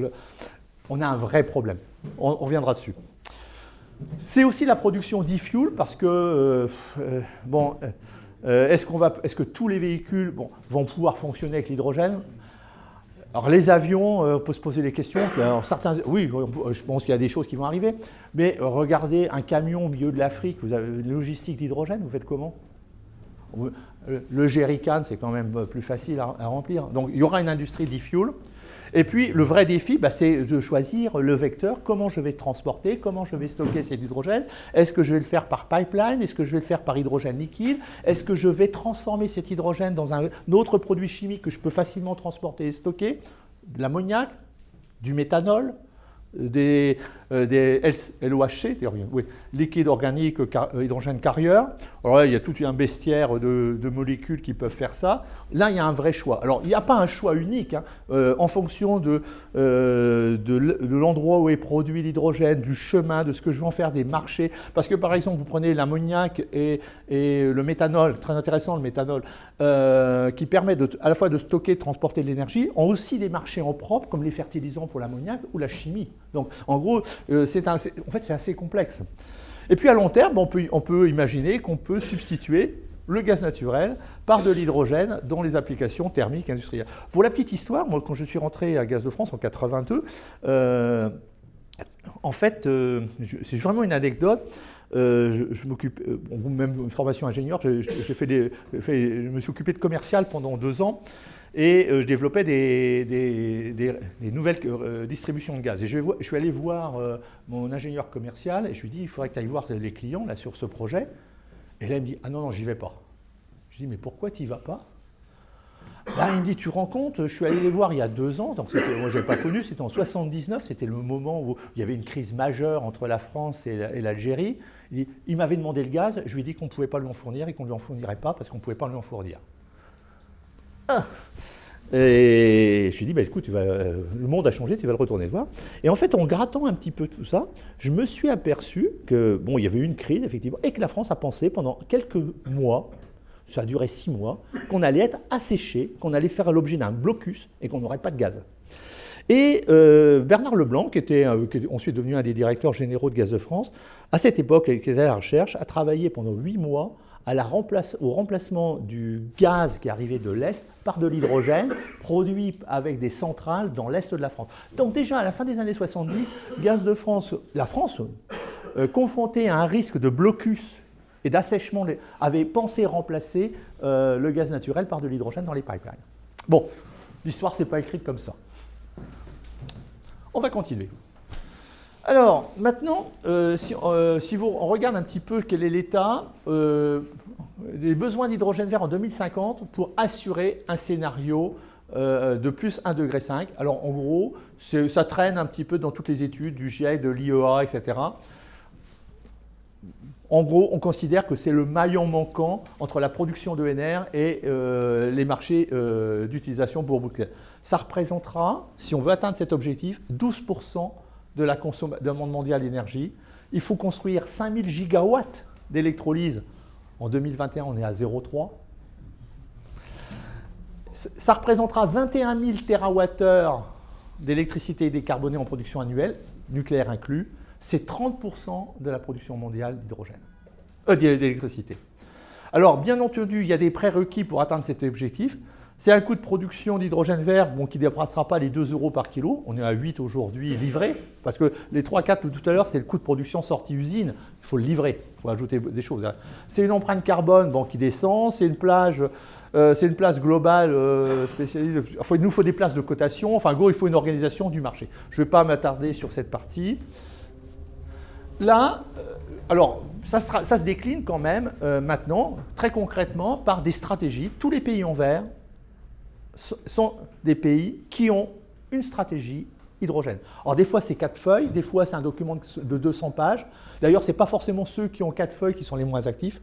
[SPEAKER 2] On a un vrai problème. On reviendra dessus. C'est aussi la production d'e-fuel parce que, est-ce que tous les véhicules vont pouvoir fonctionner avec l'hydrogène ? Alors les avions, on peut se poser des questions. Alors, oui, je pense qu'il y a des choses qui vont arriver. Mais regardez un camion au milieu de l'Afrique, vous avez une logistique d'hydrogène, vous faites comment ? Le jerrycan, c'est quand même plus facile à remplir. Donc il y aura une industrie d'e-fuel. Et puis le vrai défi, c'est de choisir le vecteur, comment je vais transporter, comment je vais stocker cet hydrogène. Est-ce que je vais le faire par pipeline ? Est-ce que je vais le faire par hydrogène liquide ? Est-ce que je vais transformer cet hydrogène dans un autre produit chimique que je peux facilement transporter et stocker ? De l'ammoniac, du méthanol, des LOHC, oui, liquide organique hydrogène carrier. Alors là, il y a tout un bestiaire de molécules qui peuvent faire ça. Là, il y a un vrai choix. Alors, il n'y a pas un choix unique, hein, en fonction de l'endroit où est produit l'hydrogène, du chemin, de ce que je vais en faire, des marchés. Parce que, par exemple, vous prenez l'ammoniac et le méthanol, très intéressant le méthanol, qui permet à la fois de stocker, de transporter de l'énergie, ont aussi des marchés en propre, comme les fertilisants pour l'ammoniac ou la chimie. Donc, en gros, c'est assez complexe. Et puis, à long terme, on peut imaginer qu'on peut substituer le gaz naturel par de l'hydrogène dans les applications thermiques industrielles. Pour la petite histoire, moi, quand je suis rentré à Gaz de France en 82, en fait, c'est vraiment une anecdote. Je m'occupe, même une formation ingénieur, je me suis occupé de commercial pendant 2 ans. Et je développais des nouvelles distributions de gaz. Et je suis allé voir mon ingénieur commercial et je lui ai dit, il faudrait que tu ailles voir les clients là, sur ce projet. Et là, il me dit, ah non, j'y vais pas. Je dis, mais pourquoi tu n'y vas pas? Là, il me dit, tu rends compte, je suis allé les voir il y a 2 ans, donc moi je n'avais pas connu, c'était en 79, c'était le moment où il y avait une crise majeure entre la France et l'Algérie. Il m'avait demandé le gaz, je lui ai dit qu'on ne pouvait pas lui en fournir et qu'on ne lui en fournirait pas parce qu'on ne pouvait pas lui en fournir. Et je lui ai dit, bah, écoute, le monde a changé, tu vas le retourner le voir. Et en fait, en grattant un petit peu tout ça, je me suis aperçu que, bon, il y avait eu une crise, effectivement, et que la France a pensé pendant quelques mois, ça a duré 6 mois, qu'on allait être asséché, qu'on allait faire l'objet d'un blocus et qu'on n'aurait pas de gaz. Et Bernard Leblanc, qui est ensuite devenu un des directeurs généraux de Gaz de France, à cette époque, qui était à la recherche, a travaillé pendant 8 mois au remplacement du gaz qui arrivait de l'Est par de l'hydrogène produit avec des centrales dans l'Est de la France. Donc déjà, à la fin des années 70, Gaz de France, la France, confrontée à un risque de blocus et d'assèchement, avait pensé remplacer le gaz naturel par de l'hydrogène dans les pipelines. Bon, l'histoire ne s'est pas écrite comme ça. On va continuer. Alors, maintenant, si on regarde un petit peu quel est l'état des besoins d'hydrogène vert en 2050 pour assurer un scénario de plus 1,5 degré. Alors, en gros, ça traîne un petit peu dans toutes les études du GIEC, de l'IEA, etc. En gros, on considère que c'est le maillon manquant entre la production d'ENR et les marchés d'utilisation pour boucler. Ça représentera, si on veut atteindre cet objectif, 12% de la demande mondiale d'énergie. Il faut construire 5000 gigawatts d'électrolyse. En 2021, on est à 0,3. Ça représentera 21 000 TWh d'électricité décarbonée en production annuelle, nucléaire inclus. C'est 30% de la production mondiale d'électricité. Alors, bien entendu, il y a des prérequis pour atteindre cet objectif. C'est un coût de production d'hydrogène vert qui ne dépassera pas les 2 € par kilo. On est à 8 aujourd'hui livrés, parce que les 3-4 de tout à l'heure, c'est le coût de production sortie usine. Il faut le livrer, il faut ajouter des choses. C'est une empreinte carbone qui descend, c'est une place globale spécialisée. Enfin, il nous faut des places de cotation. Enfin, en gros, il faut une organisation du marché. Je ne vais pas m'attarder sur cette partie. Là, alors, ça se décline quand même maintenant, très concrètement, par des stratégies. Tous les pays en vert sont des pays qui ont une stratégie hydrogène. Alors des fois c'est 4 feuilles, des fois c'est un document de 200 pages. D'ailleurs ce n'est pas forcément ceux qui ont 4 feuilles qui sont les moins actifs.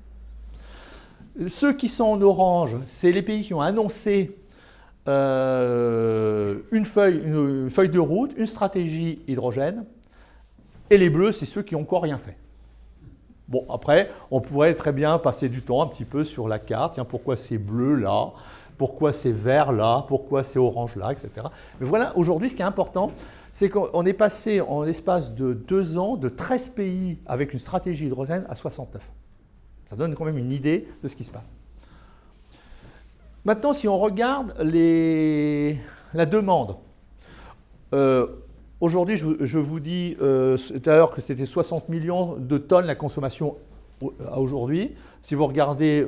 [SPEAKER 2] Ceux qui sont en orange, c'est les pays qui ont annoncé une feuille de route, une stratégie hydrogène. Et les bleus, c'est ceux qui n'ont encore rien fait. Bon, après, on pourrait très bien passer du temps un petit peu sur la carte. Tiens, pourquoi c'est bleu là? Pourquoi c'est vert là? Pourquoi c'est orange là? Etc. Mais voilà, aujourd'hui, ce qui est important, c'est qu'on est passé en l'espace de 2 ans de 13 pays avec une stratégie hydrogène à 69. Ça donne quand même une idée de ce qui se passe. Maintenant, si on regarde la demande, aujourd'hui, je vous dis tout à l'heure que c'était 60 millions de tonnes la consommation aujourd'hui. Si vous regardez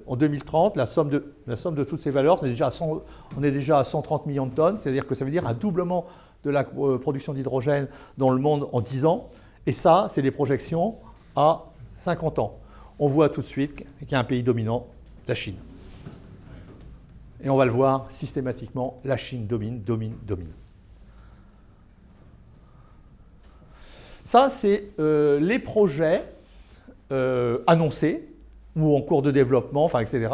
[SPEAKER 2] en 2030, la somme de toutes ces valeurs, on est déjà à 130 millions de tonnes, c'est-à-dire que ça veut dire un doublement de la production d'hydrogène dans le monde en 10 ans. Et ça, c'est des projections à 50 ans. On voit tout de suite qu'il y a un pays dominant, la Chine. Et on va le voir systématiquement, la Chine domine. Ça, c'est les projets annoncés ou en cours de développement, enfin, etc.,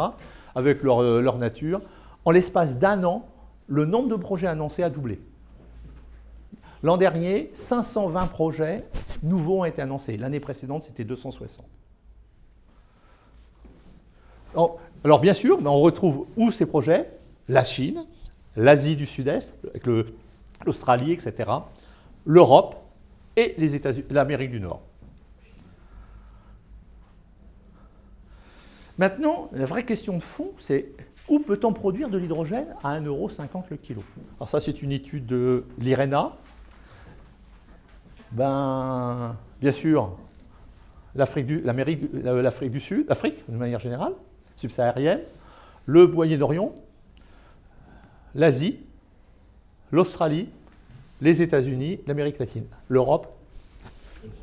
[SPEAKER 2] avec leur nature. En l'espace d'1 an, le nombre de projets annoncés a doublé. L'an dernier, 520 projets nouveaux ont été annoncés. L'année précédente, c'était 260. Alors bien sûr, on retrouve où ces projets? La Chine, l'Asie du Sud-Est, avec l'Australie, etc., l'Europe et les États-Unis, l'Amérique du Nord. Maintenant, la vraie question de fond, c'est où peut-on produire de l'hydrogène à 1,50 € le kilo? Alors ça, c'est une étude de l'IRENA. Ben, bien sûr, l'Afrique du Sud, l'Afrique de manière générale, subsaharienne, le Moyen-Orient, l'Asie, l'Australie, les États-Unis, l'Amérique latine. L'Europe,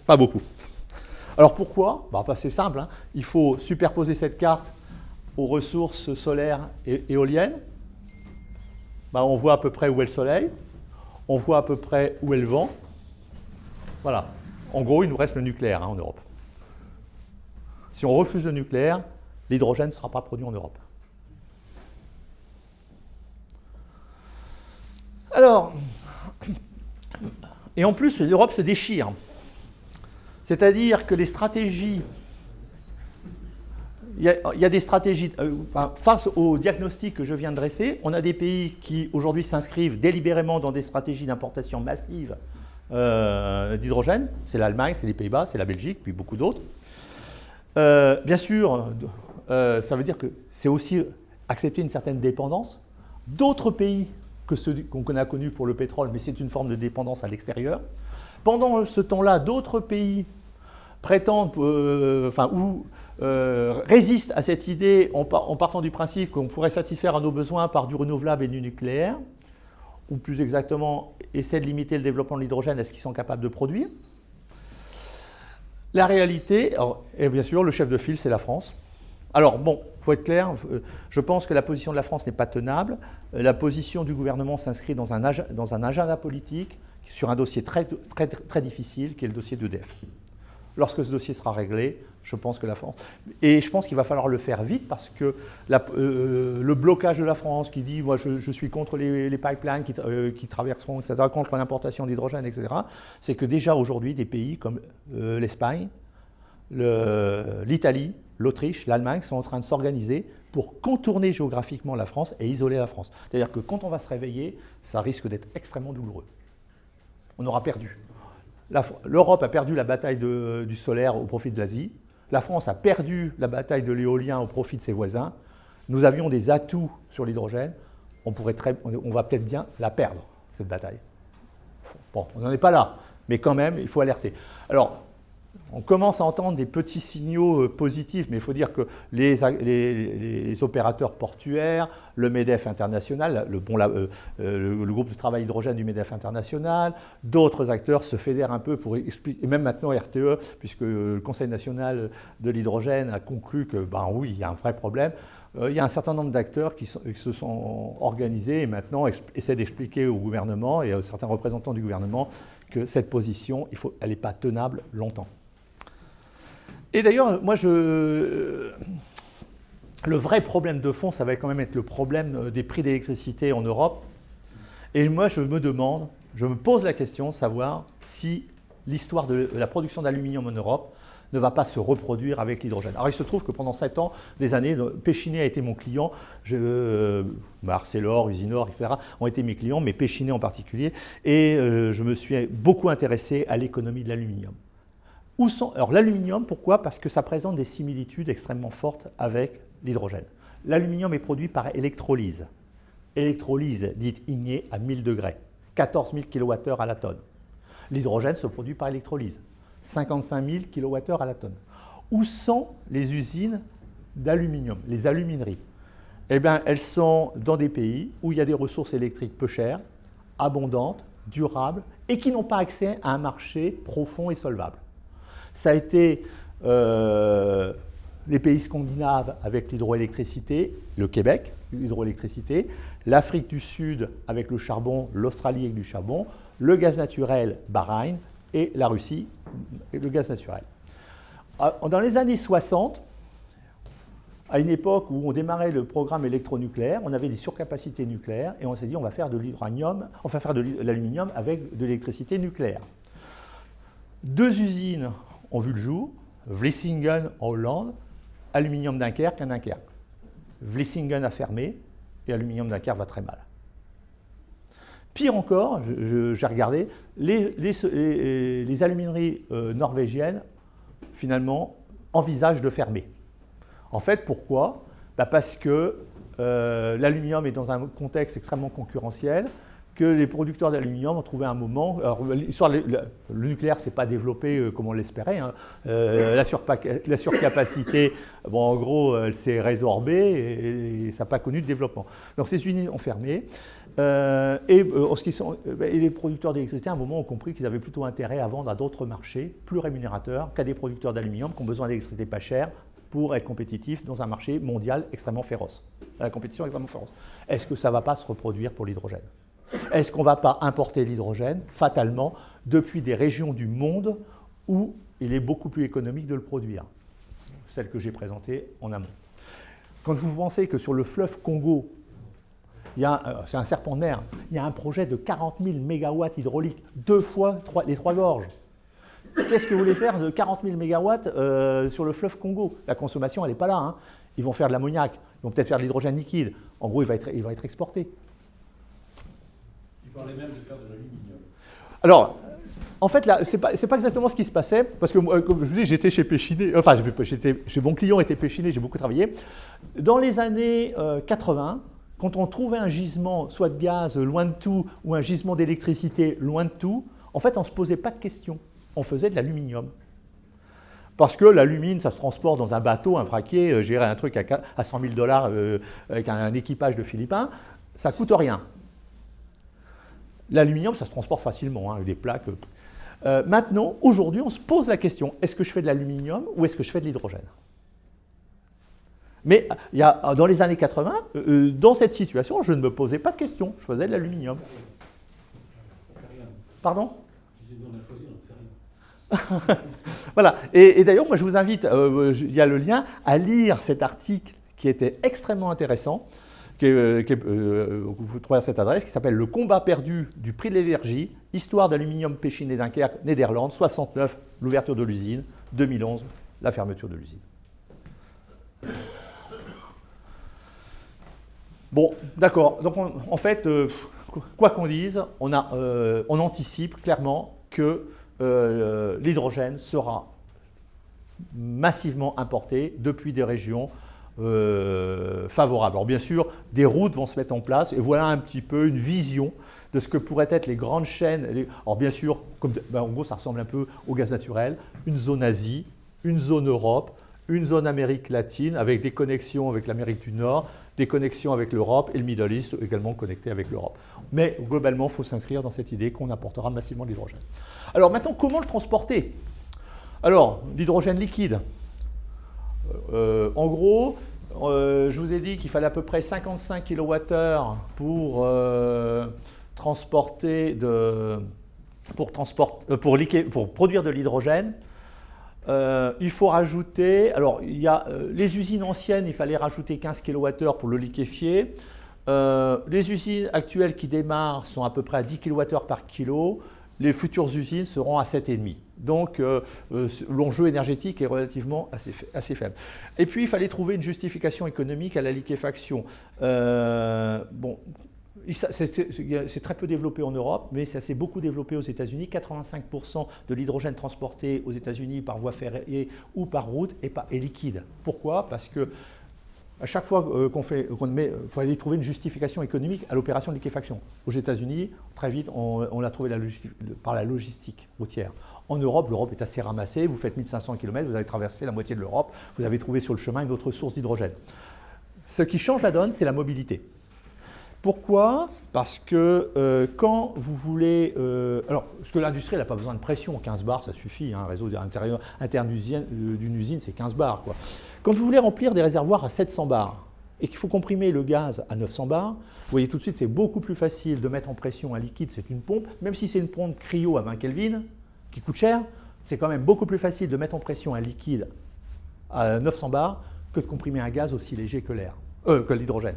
[SPEAKER 2] pas beaucoup. Alors pourquoi? C'est simple, hein. Il faut superposer cette carte aux ressources solaires et éoliennes. On voit à peu près où est le soleil, on voit à peu près où est le vent. Voilà. En gros, il nous reste le nucléaire en Europe. Si on refuse le nucléaire, l'hydrogène ne sera pas produit en Europe. Alors, et en plus, l'Europe se déchire. C'est-à-dire que les stratégies, il y a des stratégies, face au diagnostic que je viens de dresser, on a des pays qui aujourd'hui s'inscrivent délibérément dans des stratégies d'importation massive d'hydrogène. C'est l'Allemagne, c'est les Pays-Bas, c'est la Belgique, puis beaucoup d'autres. Bien sûr, ça veut dire que c'est aussi accepter une certaine dépendance. D'autres pays que ceux qu'on a connus pour le pétrole, mais c'est une forme de dépendance à l'extérieur. Pendant ce temps-là, d'autres pays prétendent, résistent à cette idée en partant du principe qu'on pourrait satisfaire à nos besoins par du renouvelable et du nucléaire, ou plus exactement, essaient de limiter le développement de l'hydrogène à ce qu'ils sont capables de produire. La réalité, et bien sûr, le chef de file, c'est la France. Alors, bon, il faut être clair, je pense que la position de la France n'est pas tenable. La position du gouvernement s'inscrit dans un agenda politique sur un dossier très, très, très difficile, qui est le dossier d'EDF. Lorsque ce dossier sera réglé, je pense que la France... Et je pense qu'il va falloir le faire vite parce que le blocage de la France qui dit « moi je suis contre les pipelines qui traverseront, etc., contre l'importation d'hydrogène, etc. », c'est que déjà aujourd'hui, des pays comme l'Espagne, l'Italie, l'Autriche, l'Allemagne sont en train de s'organiser pour contourner géographiquement la France et isoler la France. C'est-à-dire que quand on va se réveiller, ça risque d'être extrêmement douloureux. On aura perdu. L'Europe a perdu la bataille du solaire au profit de l'Asie. La France a perdu la bataille de l'éolien au profit de ses voisins. Nous avions des atouts sur l'hydrogène. On va peut-être bien la perdre, cette bataille. Bon, on n'en est pas là, mais quand même, il faut alerter. Alors, on commence à entendre des petits signaux positifs, mais il faut dire que les opérateurs portuaires, le MEDEF international, le groupe de travail hydrogène du MEDEF international, d'autres acteurs se fédèrent un peu pour expliquer, et même maintenant RTE, puisque le Conseil national de l'hydrogène a conclu que, oui, il y a un vrai problème. Il y a un certain nombre d'acteurs qui se sont organisés et maintenant essaient d'expliquer au gouvernement et à certains représentants du gouvernement que cette position, elle n'est pas tenable longtemps. Et d'ailleurs, moi, le vrai problème de fond, ça va quand même être le problème des prix d'électricité en Europe. Et moi, je me pose la question de savoir si l'histoire de la production d'aluminium en Europe ne va pas se reproduire avec l'hydrogène. Alors, il se trouve que pendant 7 ans, des années, Péchinet a été mon client, Arcelor, Usinor, etc. ont été mes clients, mais Péchinet en particulier, et je me suis beaucoup intéressé à l'économie de l'aluminium. Alors l'aluminium, pourquoi? Parce que ça présente des similitudes extrêmement fortes avec l'hydrogène. L'aluminium est produit par électrolyse. Électrolyse dite ignée à 1000 degrés, 14 000 kWh à la tonne. L'hydrogène se produit par électrolyse, 55 000 kWh à la tonne. Où sont les usines d'aluminium, les alumineries? Eh bien, elles sont dans des pays où il y a des ressources électriques peu chères, abondantes, durables, et qui n'ont pas accès à un marché profond et solvable. Ça a été les pays scandinaves avec l'hydroélectricité, le Québec, l'hydroélectricité, l'Afrique du Sud avec le charbon, l'Australie avec du charbon, le gaz naturel, Bahreïn, et la Russie le gaz naturel. Dans les années 60, à une époque où on démarrait le programme électronucléaire, on avait des surcapacités nucléaires et on s'est dit on va faire de l'uranium, enfin faire de l'aluminium avec de l'électricité nucléaire. 2 usines ont vu le jour, Vlissingen en Hollande, Aluminium Dunkerque à Dunkerque. Vlissingen a fermé et Aluminium Dunkerque va très mal. Pire encore, j'ai regardé, les alumineries norvégiennes finalement envisagent de fermer. En fait, pourquoi? Parce que l'aluminium est dans un contexte extrêmement concurrentiel, que les producteurs d'aluminium ont trouvé un moment. Alors, le nucléaire ne s'est pas développé comme on l'espérait. Hein. La surcapacité, bon, en gros, elle s'est résorbée et ça n'a pas connu de développement. Donc, ces unités ont fermé. Et les producteurs d'électricité, à un moment, ont compris qu'ils avaient plutôt intérêt à vendre à d'autres marchés plus rémunérateurs qu'à des producteurs d'aluminium qui ont besoin d'électricité pas chère pour être compétitifs dans un marché mondial extrêmement féroce. La compétition est extrêmement féroce. Est-ce que ça ne va pas se reproduire pour l'hydrogène? Est-ce qu'on ne va pas importer l'hydrogène, fatalement, depuis des régions du monde où il est beaucoup plus économique de le produire? Celle que j'ai présentée en amont. Quand vous pensez que sur le fleuve Congo, c'est un serpent de mer, il y a un projet de 40 000 mégawatts hydrauliques, 2 fois les 3 gorges. Qu'est-ce que vous voulez faire de 40 000 mégawatts sur le fleuve Congo? La consommation, elle n'est pas là. Hein. Ils vont faire de l'ammoniac, ils vont peut-être faire de l'hydrogène liquide. En gros, il va être exporté.
[SPEAKER 4] Ils parlaient même de faire de l'aluminium.
[SPEAKER 2] Alors, en fait, là, ce n'est pas exactement ce qui se passait, parce que, comme je vous dis, j'étais chez Péchinet, enfin, mon client était Péchinet, j'ai beaucoup travaillé. Dans les années 80, quand on trouvait un gisement, soit de gaz loin de tout, ou un gisement d'électricité loin de tout, en fait, on ne se posait pas de questions. On faisait de l'aluminium. Parce que l'alumine, ça se transporte dans un bateau, un vraquier, gérer un truc à 100 000 $ avec un équipage de Philippins, ça ne coûte rien. L'aluminium, ça se transporte facilement, hein, avec des plaques. Maintenant, aujourd'hui, on se pose la question, est-ce que je fais de l'aluminium ou est-ce que je fais de l'hydrogène? Mais dans les années 80, dans cette situation, je ne me posais pas de questions, je faisais de l'aluminium. Pardon? Voilà. Et d'ailleurs, moi, je vous invite, il y a le lien, à lire cet article qui était extrêmement intéressant, vous trouvez à cette adresse, qui s'appelle « Le combat perdu du prix de l'énergie, histoire d'aluminium Péchinet Dunkerque, Néderlande, 69, l'ouverture de l'usine, 2011, la fermeture de l'usine ». Bon, d'accord. Donc, en fait, quoi qu'on dise, on anticipe clairement que l'hydrogène sera massivement importé depuis des régions favorables. Alors bien sûr, des routes vont se mettre en place et voilà un petit peu une vision de ce que pourraient être les grandes chaînes. Alors bien sûr, en gros ça ressemble un peu au gaz naturel, une zone Asie, une zone Europe, une zone Amérique latine avec des connexions avec l'Amérique du Nord, des connexions avec l'Europe et le Middle East également connecté avec l'Europe. Mais globalement, il faut s'inscrire dans cette idée qu'on apportera massivement de l'hydrogène. Alors maintenant, comment le transporter? Alors, l'hydrogène liquide. En gros, je vous ai dit qu'il fallait à peu près 55 kWh pour produire de l'hydrogène. Il faut rajouter, alors il y a les usines anciennes, il fallait rajouter 15 kWh pour le liquéfier. Les usines actuelles qui démarrent sont à peu près à 10 kWh par kilo. Les futures usines seront à 7,5. Donc l'enjeu énergétique est relativement assez faible. Et puis il fallait trouver une justification économique à la liquéfaction. Bon, c'est très peu développé en Europe, mais ça s'est beaucoup développé aux États-Unis. 85% de l'hydrogène transporté aux États-Unis par voie ferrée ou par route est liquide. Pourquoi? Parce que à chaque fois il fallait trouver une justification économique à l'opération de liquéfaction. Aux États-Unis, très vite, on l'a trouvé par la logistique routière. En Europe, l'Europe est assez ramassée. Vous faites 1500 km, vous avez traversé la moitié de l'Europe, vous avez trouvé sur le chemin une autre source d'hydrogène. Ce qui change la donne, c'est la mobilité. Pourquoi? Parce que quand vous voulez... parce que l'industrie n'a pas besoin de pression, 15 bars ça suffit, hein, un réseau interne d'une usine c'est 15 bars. Quoi. Quand vous voulez remplir des réservoirs à 700 bars et qu'il faut comprimer le gaz à 900 bars, vous voyez tout de suite c'est beaucoup plus facile de mettre en pression un liquide, c'est une pompe, même si c'est une pompe cryo à 20 Kelvin, qui coûte cher, C'est quand même beaucoup plus facile de mettre en pression un liquide à 900 bars que de comprimer un gaz aussi léger que que l'hydrogène.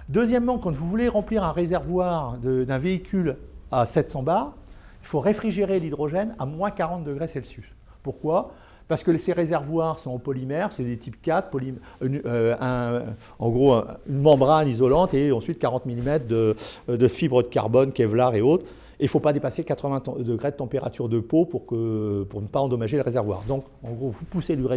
[SPEAKER 2] Deuxièmement, quand vous voulez remplir un réservoir d'un véhicule à 700 bars, il faut réfrigérer l'hydrogène à moins 40 degrés Celsius. Pourquoi ? Parce que ces réservoirs sont en polymère, c'est des types 4, en gros une membrane isolante et ensuite 40 mm de fibres de carbone, Kevlar et autres. Il ne faut pas dépasser 80 degrés de température de peau pour ne pas endommager le réservoir. Donc, en gros, vous poussez de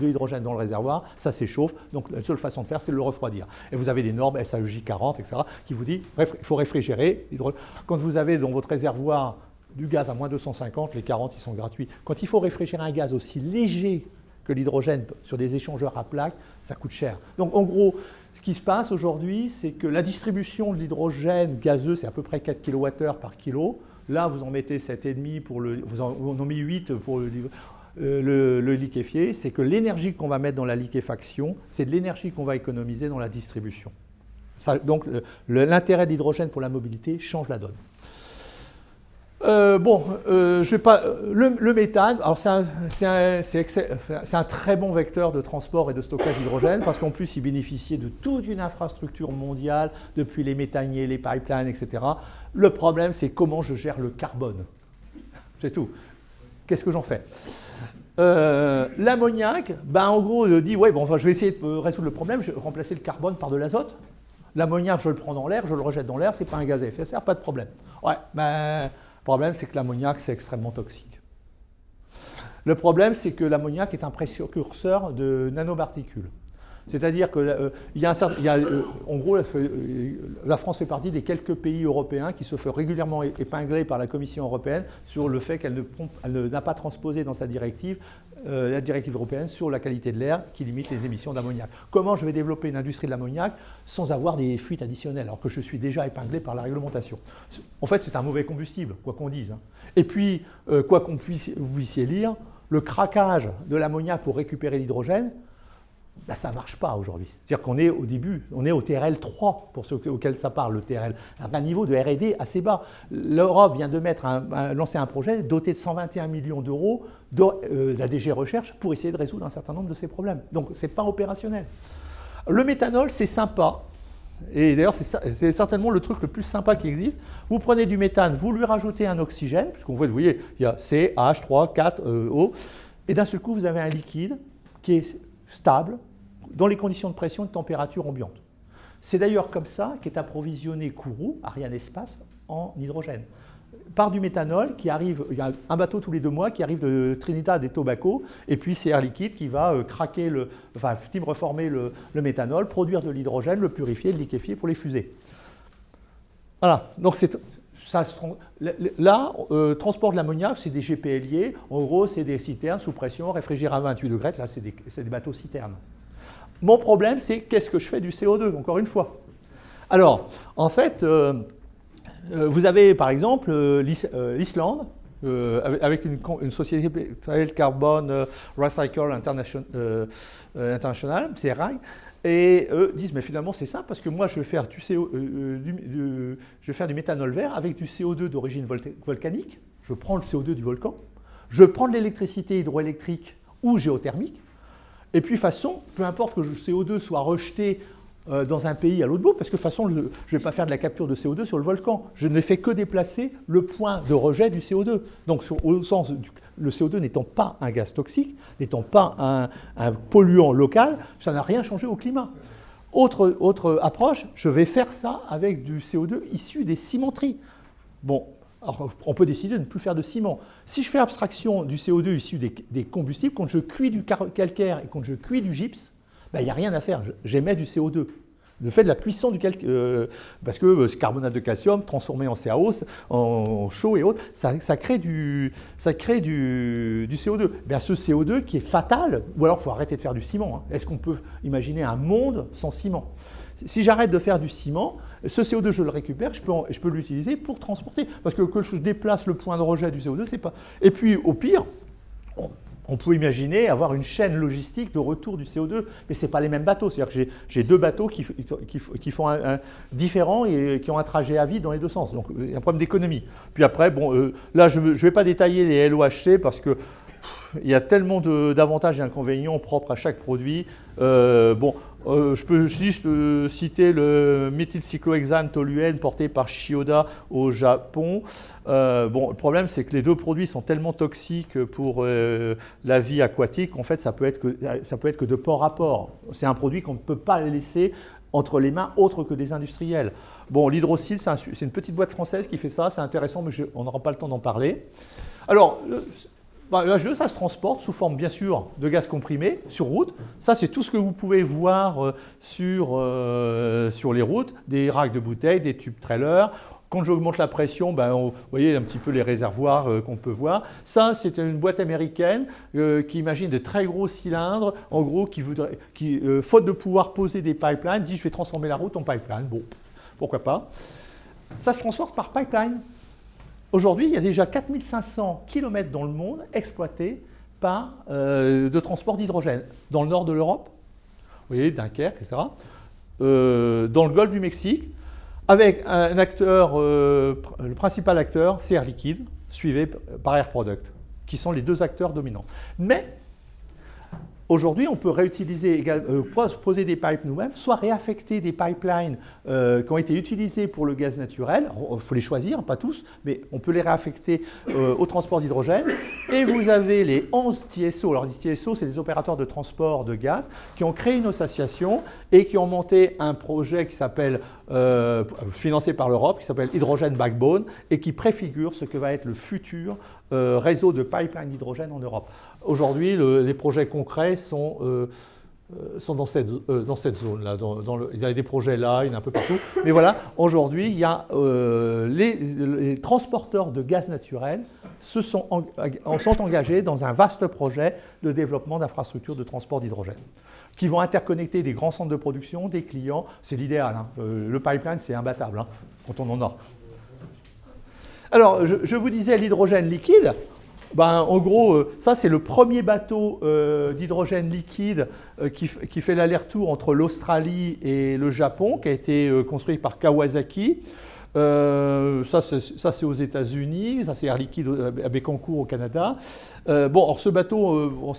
[SPEAKER 2] l'hydrogène dans le réservoir, ça s'échauffe. Donc, la seule façon de faire, c'est de le refroidir. Et vous avez des normes SAEJ 40, etc., qui vous disent qu'il faut réfrigérer l'hydrogène. Quand vous avez dans votre réservoir du gaz à moins 250, les 40, ils sont gratuits. Quand il faut réfrigérer un gaz aussi léger que l'hydrogène sur des échangeurs à plaques, ça coûte cher. Donc, en gros, ce qui se passe aujourd'hui, c'est que la distribution de l'hydrogène gazeux, c'est à peu près 4 kWh par kilo. Là, vous en mettez 7,5 vous en mettez 8 pour le liquéfier. C'est que l'énergie qu'on va mettre dans la liquéfaction, c'est de l'énergie qu'on va économiser dans la distribution. Donc, l'intérêt de l'hydrogène pour la mobilité change la donne. Je vais pas, le méthane, alors c'est un très bon vecteur de transport et de stockage d'hydrogène parce qu'en plus il bénéficiait de toute une infrastructure mondiale depuis les méthaniers, les pipelines, etc. Le problème c'est comment je gère le carbone. C'est tout. Qu'est-ce que j'en fais ? L'ammoniac, en gros, dit ouais, je vais essayer de résoudre le problème, je vais remplacer le carbone par de l'azote. L'ammoniac, je le prends dans l'air, je le rejette dans l'air, c'est pas un gaz à effet de serre, pas de problème. Ouais, le problème, c'est que l'ammoniac, c'est extrêmement toxique. Le problème, c'est que l'ammoniac est un précurseur de nanoparticules. C'est-à-dire que en gros, la France fait partie des quelques pays européens qui se font régulièrement épingler par la Commission européenne sur le fait qu'elle n'a pas transposé dans sa directive la directive européenne sur la qualité de l'air qui limite les émissions d'ammoniac. Comment je vais développer une industrie de l'ammoniac sans avoir des fuites additionnelles alors que je suis déjà épinglé par la réglementation ? En fait, c'est un mauvais combustible, quoi qu'on dise. Et puis, quoi qu'on vous puissiez lire, le craquage de l'ammoniac pour récupérer l'hydrogène, ça ne marche pas aujourd'hui. C'est-à-dire qu'on est au début, on est au TRL 3, pour ceux auxquels ça parle, le TRL, à un niveau de R&D assez bas. L'Europe vient de lancer un projet doté de 121 millions d'euros de la DG Recherche pour essayer de résoudre un certain nombre de ces problèmes. Donc, ce n'est pas opérationnel. Le méthanol, c'est sympa. Et d'ailleurs, c'est certainement le truc le plus sympa qui existe. Vous prenez du méthane, vous lui rajoutez un oxygène, puisqu'on voit, vous voyez, il y a C, H, 3, 4, O, et d'un seul coup, vous avez un liquide qui est stable dans les conditions de pression et de température ambiante. C'est d'ailleurs comme ça qu'est approvisionné Kourou, Ariane Espace, en hydrogène. Par du méthanol qui arrive, il y a un bateau tous les 2 mois qui arrive de Trinidad et Tobago, et puis c'est Air Liquide qui va reformer le méthanol, produire de l'hydrogène, le purifier, le liquéfier pour les fusées. Voilà, donc transport de l'ammoniac, c'est des GPLiers, en gros c'est des citernes sous pression, réfrigérées à 28 degrés, là c'est des bateaux citernes. Mon problème c'est qu'est-ce que je fais du CO2, encore une fois. Alors, en fait, vous avez par exemple l'Islande, avec une société qui s'appelle Carbon Recycle International, CRI, et eux disent, mais finalement c'est simple, parce que moi je vais faire du méthanol vert avec du CO2 d'origine volcanique, je prends le CO2 du volcan, je prends de l'électricité hydroélectrique ou géothermique, et puis de toute façon, peu importe que le CO2 soit rejeté dans un pays à l'autre bout, parce que de toute façon, je ne vais pas faire de la capture de CO2 sur le volcan. Je ne fais que déplacer le point de rejet du CO2. Donc, au sens le CO2 n'étant pas un gaz toxique, n'étant pas un polluant local, ça n'a rien changé au climat. Autre approche, je vais faire ça avec du CO2 issu des cimenteries. Bon, alors, on peut décider de ne plus faire de ciment. Si je fais abstraction du CO2 issu des combustibles, quand je cuis du calcaire et quand je cuis du gypse, il n'y a rien à faire, j'émets du CO2. Le fait de la cuisson du calcaire, parce que ce carbonate de calcium transformé en CaO, en chaud et autres, ça crée du CO2. Bien, ce CO2 qui est fatal, ou alors il faut arrêter de faire du ciment. Est-ce qu'on peut imaginer un monde sans ciment ? Si j'arrête de faire du ciment, ce CO2, je le récupère, je peux l'utiliser pour transporter. Parce que je déplace le point de rejet du CO2, c'est pas... Et puis, au pire, on peut imaginer avoir une chaîne logistique de retour du CO2, mais ce n'est pas les mêmes bateaux. C'est-à-dire que j'ai deux bateaux qui font différents et qui ont un trajet à vide dans les deux sens. Donc il y a un problème d'économie. Puis après, bon, là je ne vais pas détailler les LOHC parce que il y a tellement d'avantages et d'inconvénients propres à chaque produit. Je peux juste citer le méthylcyclohexane toluène porté par Chiyoda au Japon. Le problème, c'est que les deux produits sont tellement toxiques pour la vie aquatique qu'en fait, ça peut être que de port à port. C'est un produit qu'on ne peut pas laisser entre les mains autres que des industriels. Bon, l'hydrocyle, c'est une petite boîte française qui fait ça. C'est intéressant, mais on n'aura pas le temps d'en parler. Alors, le H2, ça se transporte sous forme, bien sûr, de gaz comprimé sur route. Ça, c'est tout ce que vous pouvez voir sur les routes, des racks de bouteilles, des tubes trailers. Quand j'augmente la pression, vous voyez un petit peu les réservoirs qu'on peut voir. Ça, c'est une boîte américaine qui imagine de très gros cylindres, en gros, qui faute de pouvoir poser des pipelines, dit je vais transformer la route en pipeline. Bon, pourquoi pas. Ça se transporte par pipeline. Aujourd'hui, il y a déjà 4500 km dans le monde exploités de transport d'hydrogène. Dans le nord de l'Europe, vous voyez, Dunkerque, etc. Dans le golfe du Mexique, avec un acteur, le principal acteur, c'est Air Liquide, suivi par Air Product, qui sont les deux acteurs dominants. Mais aujourd'hui, on peut réutiliser, poser des pipes nous-mêmes, soit réaffecter des pipelines qui ont été utilisés pour le gaz naturel. Il faut les choisir, pas tous, mais on peut les réaffecter au transport d'hydrogène. Et vous avez les 11 TSO. Alors, les TSO, c'est les opérateurs de transport de gaz qui ont créé une association et qui ont monté un projet qui s'appelle, financé par l'Europe, qui s'appelle Hydrogen Backbone et qui préfigure ce que va être le futur réseau de pipeline d'hydrogène en Europe. Aujourd'hui, les projets concrets sont dans cette zone-là. Il y a des projets là, il y en a un peu partout. Mais voilà, aujourd'hui, il y a les transporteurs de gaz naturel sont engagés dans un vaste projet de développement d'infrastructures de transport d'hydrogène qui vont interconnecter des grands centres de production, des clients. C'est l'idéal. Hein. Le pipeline, c'est imbattable quand on en a. Alors, je vous disais l'hydrogène liquide. En gros, ça c'est le premier bateau d'hydrogène liquide qui fait l'aller-retour entre l'Australie et le Japon, qui a été construit par Kawasaki. Ça c'est aux États-Unis, ça c'est Air Liquide à Bécancour au Canada. Alors ce bateau,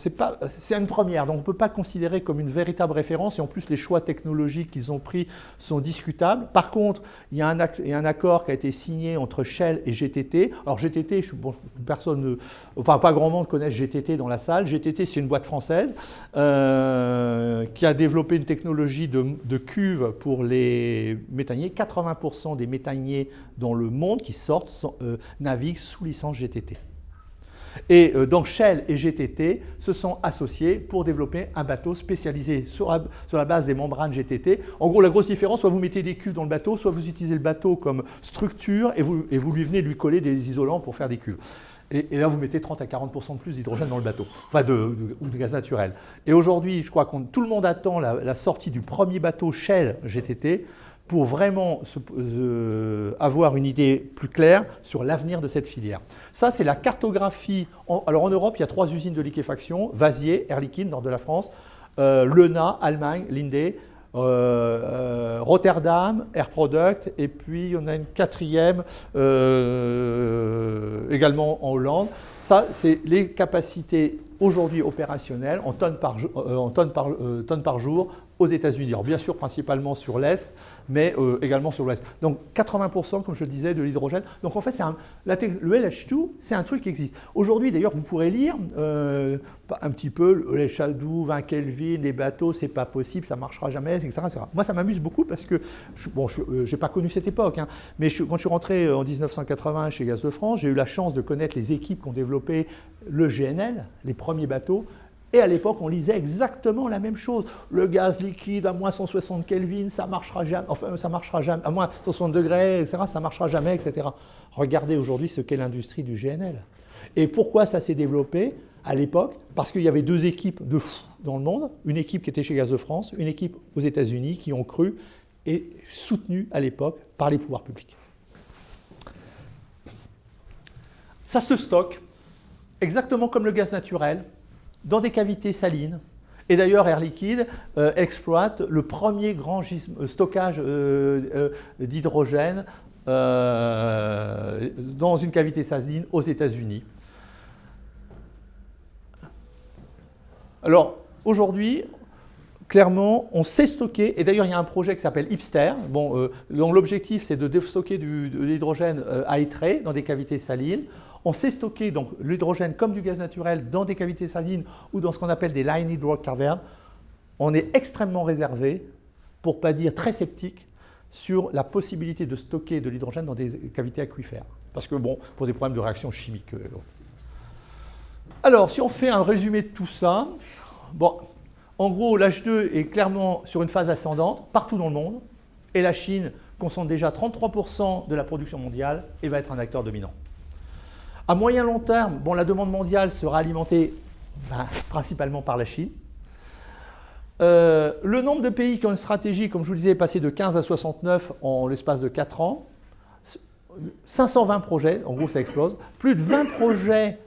[SPEAKER 2] c'est une première, donc on ne peut pas considérer comme une véritable référence et en plus les choix technologiques qu'ils ont pris sont discutables. Par contre, il y a un accord qui a été signé entre Shell et GTT. Alors GTT, pas grand monde connaît GTT dans la salle. GTT, c'est une boîte française qui a développé une technologie de cuve pour les méthaniers. 80% des méthaniers dans le monde qui sortent naviguent sous licence GTT. Et donc Shell et GTT se sont associés pour développer un bateau spécialisé sur la base des membranes GTT. En gros, la grosse différence, soit vous mettez des cuves dans le bateau, soit vous utilisez le bateau comme structure et vous lui venez lui coller des isolants pour faire des cuves. Et là, vous mettez 30 à 40% de plus d'hydrogène dans le bateau, enfin ou de gaz naturel. Et aujourd'hui, je crois que tout le monde attend la sortie du premier bateau Shell GTT pour vraiment avoir une idée plus claire sur l'avenir de cette filière. Ça, c'est la cartographie. Alors en Europe, il y a 3 usines de liquéfaction, Vasier, Air Liquide, nord de la France, Leuna, Allemagne, Linde, Rotterdam, Air Product, et puis on a une 4e également en Hollande. Ça, c'est les capacités aujourd'hui opérationnelles en tonnes par jour aux États-Unis. Alors bien sûr, principalement sur l'Est, mais également sur l'Ouest. Donc 80%, comme je le disais, de l'hydrogène. Donc en fait, le LH2, c'est un truc qui existe. Aujourd'hui, d'ailleurs, vous pourrez lire un petit peu le LH2, 20 Kelvin, les bateaux, c'est pas possible, ça marchera jamais, etc. etc. Moi, ça m'amuse beaucoup parce que, je n'ai pas connu cette époque, mais quand je suis rentré en 1980 chez Gaz de France, j'ai eu la chance de connaître les équipes qui ont développé le GNL, les premiers bateaux. Et à l'époque, on lisait exactement la même chose. Le gaz liquide à moins 160 Kelvin, ça marchera jamais. Enfin, ça marchera jamais. À moins 160 degrés, etc., ça marchera jamais, etc. Regardez aujourd'hui ce qu'est l'industrie du GNL. Et pourquoi ça s'est développé à l'époque? Parce qu'il y avait 2 équipes de fous dans le monde. Une équipe qui était chez Gaz de France, une équipe aux États-Unis qui ont cru et soutenu à l'époque par les pouvoirs publics. Ça se stocke exactement comme le gaz naturel. dans des cavités salines. Et d'ailleurs, Air Liquide exploite le premier grand stockage d'hydrogène dans une cavité saline aux États-Unis. Alors, aujourd'hui, clairement, on sait stocker, et d'ailleurs, il y a un projet qui s'appelle Hipster, dont l'objectif, c'est de stocker de l'hydrogène à étrer dans des cavités salines. On sait stocker donc l'hydrogène comme du gaz naturel dans des cavités salines ou dans ce qu'on appelle des line hydrocavernes. On est extrêmement réservé, pour ne pas dire très sceptique, sur la possibilité de stocker de l'hydrogène dans des cavités aquifères. Parce que, pour des problèmes de réaction chimique. Alors, si on fait un résumé de tout ça, en gros, l'H2 est clairement sur une phase ascendante partout dans le monde, et la Chine concentre déjà 33% de la production mondiale et va être un acteur dominant. À moyen long terme, la demande mondiale sera alimentée principalement par la Chine. Le nombre de pays qui ont une stratégie, comme je vous le disais, est passé de 15 à 69 en l'espace de 4 ans. 520 projets, en gros ça explose. Plus de 20 projets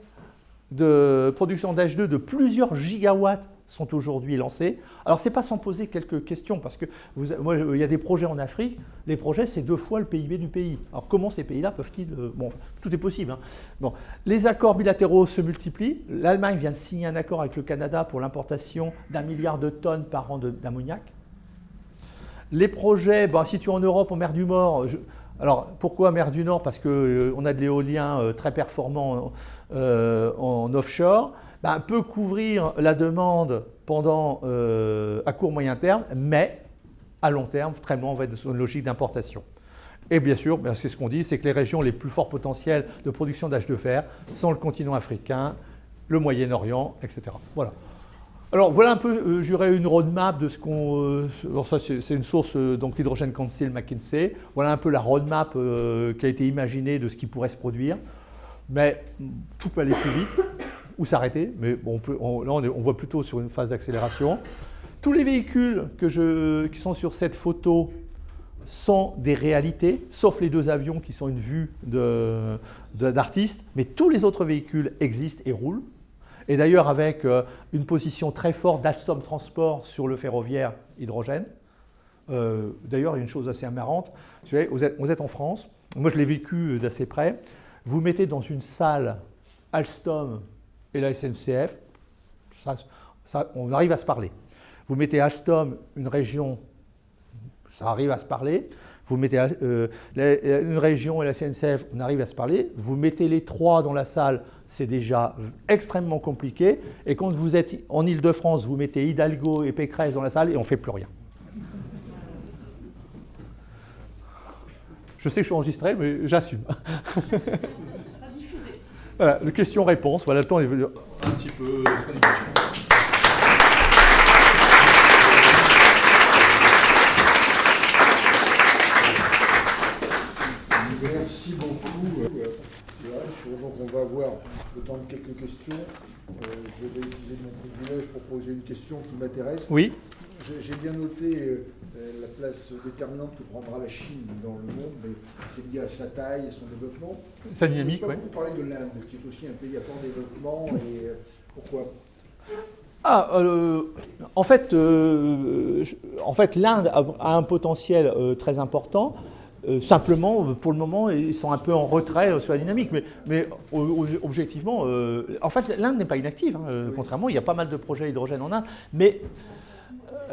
[SPEAKER 2] de production d'H2 de plusieurs gigawatts sont aujourd'hui lancés. Alors, ce n'est pas sans poser quelques questions, parce que il y a des projets en Afrique, les projets, c'est 2 fois le PIB du pays. Alors, comment ces pays-là peuvent-ils... tout est possible. Les accords bilatéraux se multiplient. L'Allemagne vient de signer un accord avec le Canada pour l'importation d'1 milliard de tonnes par an d'ammoniac. Les projets situés en Europe, en mer du Nord... Alors, pourquoi mer du Nord? Parce qu'on a de l'éolien très performant en offshore. Peut couvrir la demande à court moyen terme, mais à long terme, très loin, on va être sur une logique d'importation. Et bien sûr, c'est ce qu'on dit, c'est que les régions les plus forts potentiels de production d'H2 sont le continent africain, le Moyen-Orient, etc. Voilà. Alors voilà un peu, j'aurais une roadmap de ce qu'on... alors ça c'est une source, donc Hydrogen Council McKinsey. Voilà un peu la roadmap qui a été imaginée de ce qui pourrait se produire. Mais tout peut aller plus vite ou s'arrêter, mais là on voit plutôt sur une phase d'accélération. Tous les véhicules qui sont sur cette photo sont des réalités, sauf les 2 avions qui sont une vue d'artiste, mais tous les autres véhicules existent et roulent. Et d'ailleurs avec une position très forte d'Alstom Transport sur le ferroviaire hydrogène. D'ailleurs, il y a une chose assez marrante, vous êtes en France, moi je l'ai vécu d'assez près, vous mettez dans une salle Alstom et la SNCF, on arrive à se parler. Vous mettez Alstom, une région, ça arrive à se parler. Vous mettez une région et la SNCF, on arrive à se parler. Vous mettez les 3 dans la salle, c'est déjà extrêmement compliqué. Et quand vous êtes en Ile-de-France, vous mettez Hidalgo et Pécresse dans la salle et on ne fait plus rien. Je sais que je suis enregistré, mais j'assume. Voilà, le question-réponse. Voilà, le temps est venu un petit peu...
[SPEAKER 1] Merci beaucoup. Donc on va avoir le temps de quelques questions. Je vais utiliser mon privilège pour poser une question qui m'intéresse.
[SPEAKER 2] Oui.
[SPEAKER 1] J'ai bien noté la place déterminante que prendra la Chine dans le monde, mais c'est lié à sa taille et son développement.
[SPEAKER 2] Sa dynamique, oui.
[SPEAKER 1] On peut parler de l'Inde, qui est aussi un pays à fort développement, et pourquoi ?
[SPEAKER 2] En fait, l'Inde a un potentiel très important. Simplement, pour le moment, ils sont un peu en retrait sur la dynamique. Mais objectivement, en fait, l'Inde n'est pas inactive. Contrairement, il y a pas mal de projets hydrogène en Inde. Mais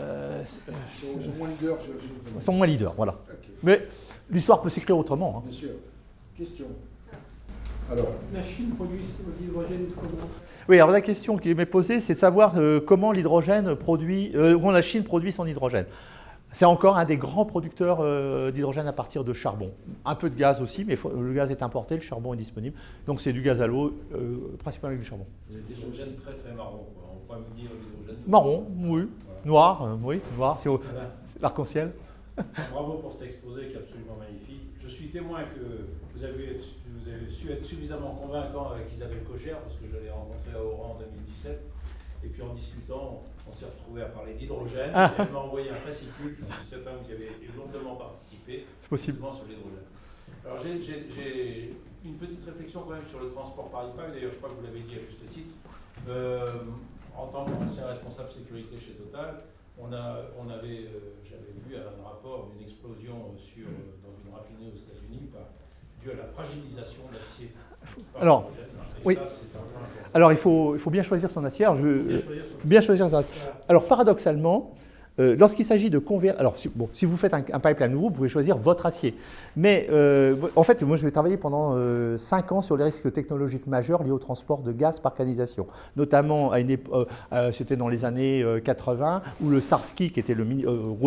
[SPEAKER 1] ils sont moins leaders sur le sujet.
[SPEAKER 2] Ils sont moins leaders, voilà.
[SPEAKER 1] Okay.
[SPEAKER 2] Mais l'histoire peut s'écrire autrement.
[SPEAKER 1] Bien sûr. Question. Alors.
[SPEAKER 5] La Chine produit l'hydrogène comment ?
[SPEAKER 2] Oui, alors la question qui m'est posée, c'est de savoir comment la Chine produit son hydrogène. C'est encore un des grands producteurs d'hydrogène à partir de charbon. Un peu de gaz aussi, mais le gaz est importé, le charbon est disponible. Donc c'est du gaz à l'eau, principalement avec du charbon.
[SPEAKER 4] C'est des hydrogènes très très marron, quoi. On pourrait vous dire l'hydrogène.
[SPEAKER 2] Marron, oui. Voilà. Noir, oui, noir, c'est l'arc-en-ciel.
[SPEAKER 4] Bravo pour cet exposé qui est absolument magnifique. Je suis témoin que vous avez su être suffisamment convaincant avec Isabelle Cocher, parce que je l'ai rencontrée à Oran en 2017. Et puis en discutant, on s'est retrouvé à parler d'hydrogène. Elle m'a envoyé un fascicule, je suis certain que vous y avez lourdement participé.
[SPEAKER 2] C'est possible.
[SPEAKER 4] Sur l'hydrogène. Alors j'ai une petite réflexion quand même sur le transport par pipe. D'ailleurs, je crois que vous l'avez dit à juste titre. en tant qu'ancien responsable sécurité chez Total, j'avais vu un rapport d'une explosion dans une raffinerie aux États-Unis due à la fragilisation de l'acier.
[SPEAKER 2] Alors, oui.
[SPEAKER 4] Ça, c'est un point important.
[SPEAKER 2] Alors, il faut bien choisir son acier. Alors, bien choisir son acier. Alors, paradoxalement, lorsqu'il s'agit de convertir... Alors, si vous faites un pipeline nouveau, vous pouvez choisir votre acier. Mais, en fait, moi, je vais travailler pendant 5 ans sur les risques technologiques majeurs liés au transport de gaz par canalisation. Notamment, c'était dans les années 80, où le SARSKI, qui était le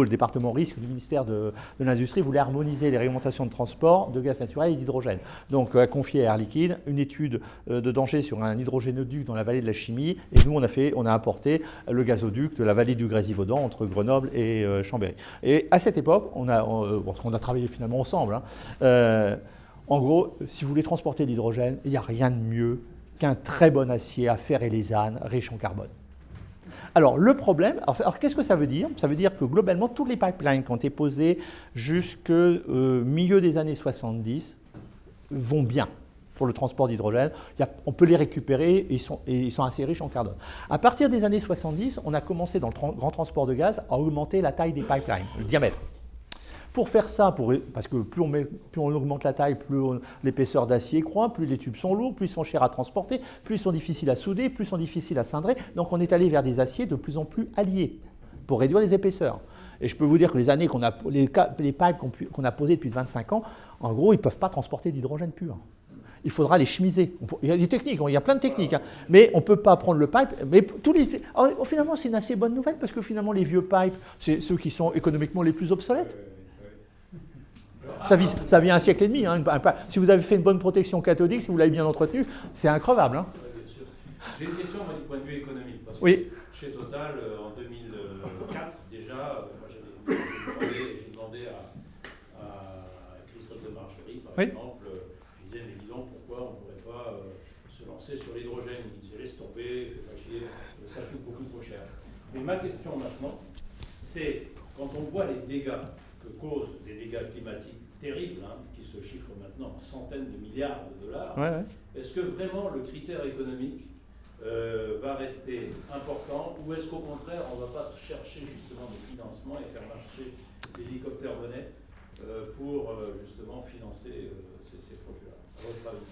[SPEAKER 2] département risque du ministère de l'Industrie, voulait harmoniser les réglementations de transport de gaz naturel et d'hydrogène. Donc, a confié à Air Liquide une étude de danger sur un hydrogénoduc dans la vallée de la Chimie. Et nous, on a apporté le gazoduc de la vallée du Grésivaudan entre Grenoble et Chambéry. Et à cette époque, on a travaillé finalement ensemble. En gros, si vous voulez transporter l'hydrogène, il n'y a rien de mieux qu'un très bon acier à fer et les ânes riche en carbone. Alors, le problème, alors qu'est-ce que ça veut dire? Ça veut dire que globalement, tous les pipelines qui ont été posés jusqu'au milieu des années 70 vont bien pour le transport d'hydrogène. On peut les récupérer et ils sont assez riches en carbone. À partir des années 70, on a commencé dans le grand transport de gaz à augmenter la taille des pipelines, le diamètre. Pour faire ça, parce que plus on augmente la taille, plus l'épaisseur d'acier croît, plus les tubes sont lourds, plus ils sont chers à transporter, plus ils sont difficiles à souder, plus ils sont difficiles à cindrer. Donc on est allé vers des aciers de plus en plus alliés pour réduire les épaisseurs. Et je peux vous dire que les pipes qu'on a posés depuis 25 ans, en gros, ils ne peuvent pas transporter d'hydrogène pur. Il faudra les chemiser. Il y a des techniques, il y a plein de techniques, mais on ne peut pas prendre le pipe. Mais finalement, c'est une assez bonne nouvelle parce que finalement, les vieux pipes, c'est ceux qui sont économiquement les plus obsolètes. Ça vient un siècle et demi. Si vous avez fait une bonne protection cathodique, si vous l'avez bien entretenu, c'est increvable.
[SPEAKER 4] Bien sûr. J'ai une question du point de vue économique. Parce que
[SPEAKER 2] oui.
[SPEAKER 4] Chez Total, en 2004, déjà, moi j'ai demandé à Christophe de Margerie, par exemple, je disais, mais dis donc, pourquoi on ne pourrait pas se lancer sur l'hydrogène? Il disait, laisse tomber, ça coûte beaucoup trop cher. Mais ma question maintenant, c'est quand on voit les dégâts que causent des dégâts climatiques terribles, qui se chiffrent maintenant en centaines de milliards de dollars, est-ce que vraiment le critère économique va rester important, ou est-ce qu'au contraire on ne va pas chercher justement des financements et faire marcher l'hélicoptère bonnet pour justement financer ces projets-là, à votre avis?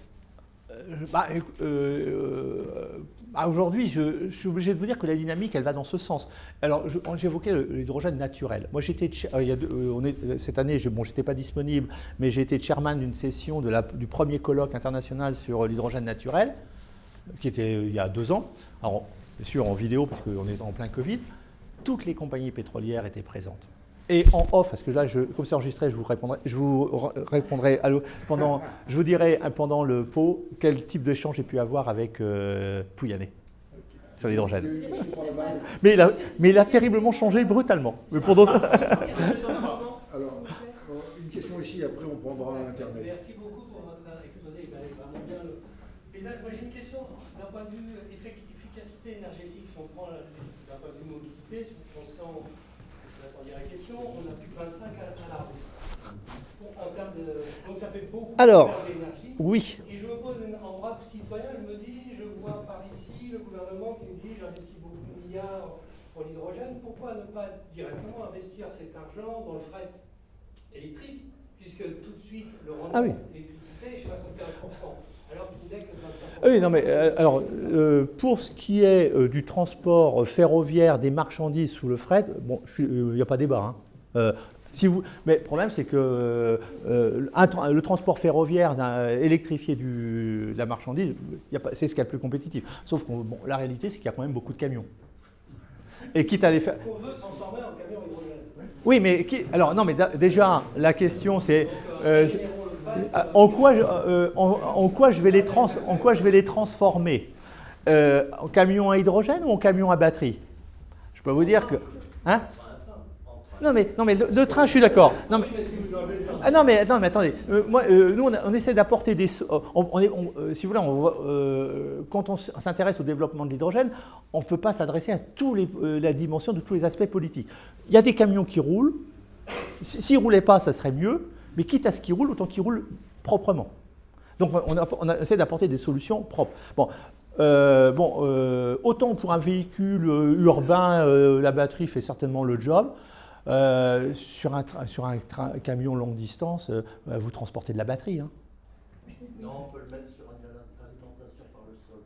[SPEAKER 2] Aujourd'hui, je suis obligé de vous dire que la dynamique, elle va dans ce sens. Alors, j'évoquais l'hydrogène naturel. Moi, cette année, j'étais pas disponible, mais j'ai été chairman d'une session du premier colloque international sur l'hydrogène naturel, qui était il y a 2 ans. Alors, bien sûr, en vidéo, parce qu'on est en plein Covid. Toutes les compagnies pétrolières étaient présentes. Et en off, parce que là, comme c'est enregistré, je vous répondrai je vous dirai pendant le pot quel type d'échange j'ai pu avoir avec Pouyanné sur l'hydrogène. Mais il a terriblement changé brutalement. Mais pour d'autres.
[SPEAKER 1] Alors, une question ici, après on prendra Internet.
[SPEAKER 5] Merci beaucoup pour votre exposé, il allait vraiment bien. Mais là, moi j'ai une question d'un point de vue efficacité énergétique. Si on prend d'un point de vue mobilité, si on sent. La question, on a plus de 25 à la route. Donc ça fait beaucoup d'énergie.
[SPEAKER 2] Oui.
[SPEAKER 5] Et je me pose en brave citoyen, je me dis, je vois par ici le gouvernement qui me dit j'investis beaucoup de milliards pour l'hydrogène, pourquoi ne pas directement investir cet argent dans le fret électrique, puisque tout de suite le rendement d'électricité est 75%. Alors qu'il n'est que 25%.
[SPEAKER 2] Oui, non, mais alors, pour ce qui est du transport ferroviaire des marchandises sous le fret, il n'y a pas débat. Mais le problème, c'est que le transport ferroviaire électrifié de la marchandise, c'est ce qu'il y a de plus compétitif. Sauf que la réalité, c'est qu'il y a quand même beaucoup de camions. Et quitte à les faire.
[SPEAKER 5] On veut transformer en camion hydrogène.
[SPEAKER 2] Oui, mais déjà, la question, c'est. En quoi je vais les transformer en camion à hydrogène ou en camion à batterie? Je peux vous dire que... Non mais le train, je suis d'accord. Non mais attendez. Nous, on essaie d'apporter des... si vous voulez, quand on s'intéresse au développement de l'hydrogène, on ne peut pas s'adresser à la dimension de tous les aspects politiques. Il y a des camions qui roulent. S'ils ne roulaient pas, ça serait mieux. Mais quitte à ce qu'ils roulent, autant qu'ils roulent proprement. Donc on essaie d'apporter des solutions propres. Bon, autant pour un véhicule urbain, la batterie fait certainement le job. Sur un camion longue distance, vous transportez de la batterie. Hein.
[SPEAKER 6] Non, on peut le mettre sur une alimentation par le sol.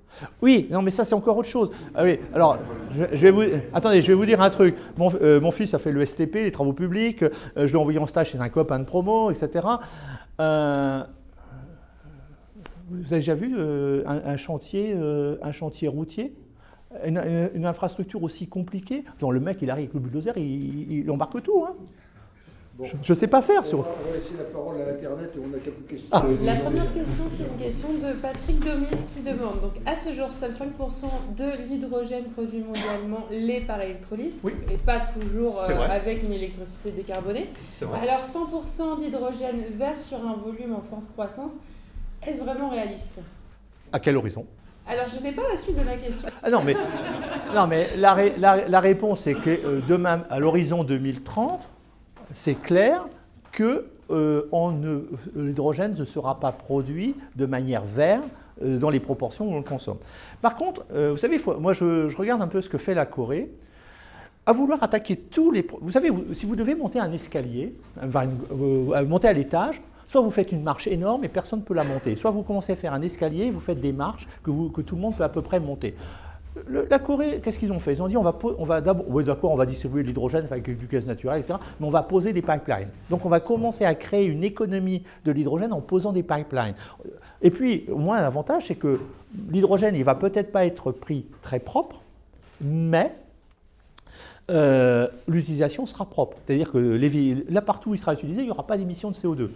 [SPEAKER 2] Oui, non, mais ça, c'est encore autre chose. Ah oui, alors, je vais vous dire un truc. Mon fils a fait le STP, les travaux publics. Je l'ai envoyé en stage chez un copain de promo, etc. Vous avez déjà vu un chantier routier, une infrastructure aussi compliquée, dont le mec, il arrive avec le bulldozer, il embarque tout. Hein.
[SPEAKER 1] Bon.
[SPEAKER 2] Je ne sais pas faire.
[SPEAKER 1] On va laisser la parole à l'Internet et on a quelques questions.
[SPEAKER 3] La première question, c'est une question de Patrick Domis qui demande, donc à ce jour, seuls 5% de l'hydrogène produit mondialement l'est par électrolyse,
[SPEAKER 2] Oui.
[SPEAKER 3] et pas toujours
[SPEAKER 2] C'est vrai.
[SPEAKER 3] avec une électricité décarbonée.
[SPEAKER 2] C'est vrai.
[SPEAKER 3] Alors 100% d'hydrogène vert sur un volume en forte croissance, est-ce vraiment réaliste?
[SPEAKER 2] À quel horizon?
[SPEAKER 3] Alors je n'ai pas la suite de ma question.
[SPEAKER 2] Ah non, mais la réponse est que demain, à l'horizon 2030, c'est clair que l'hydrogène ne sera pas produit de manière verte dans les proportions où on le consomme. Par contre, vous savez, moi je regarde un peu ce que fait la Corée. À vouloir attaquer tous les... Vous savez, si vous devez monter un escalier, monter à l'étage, soit vous faites une marche énorme et personne ne peut la monter, soit vous commencez à faire un escalier et vous faites des marches que tout le monde peut à peu près monter. La Corée, qu'est-ce qu'ils ont fait? Ils ont dit on va d'abord, oui d'accord, on va distribuer de l'hydrogène avec du gaz naturel, etc. Mais on va poser des pipelines. Donc on va commencer à créer une économie de l'hydrogène en posant des pipelines. Et puis, au moins, l'avantage, c'est que l'hydrogène, il ne va peut-être pas être pris très propre, mais l'utilisation sera propre. C'est-à-dire que là, partout où il sera utilisé, il n'y aura pas d'émissions de CO2.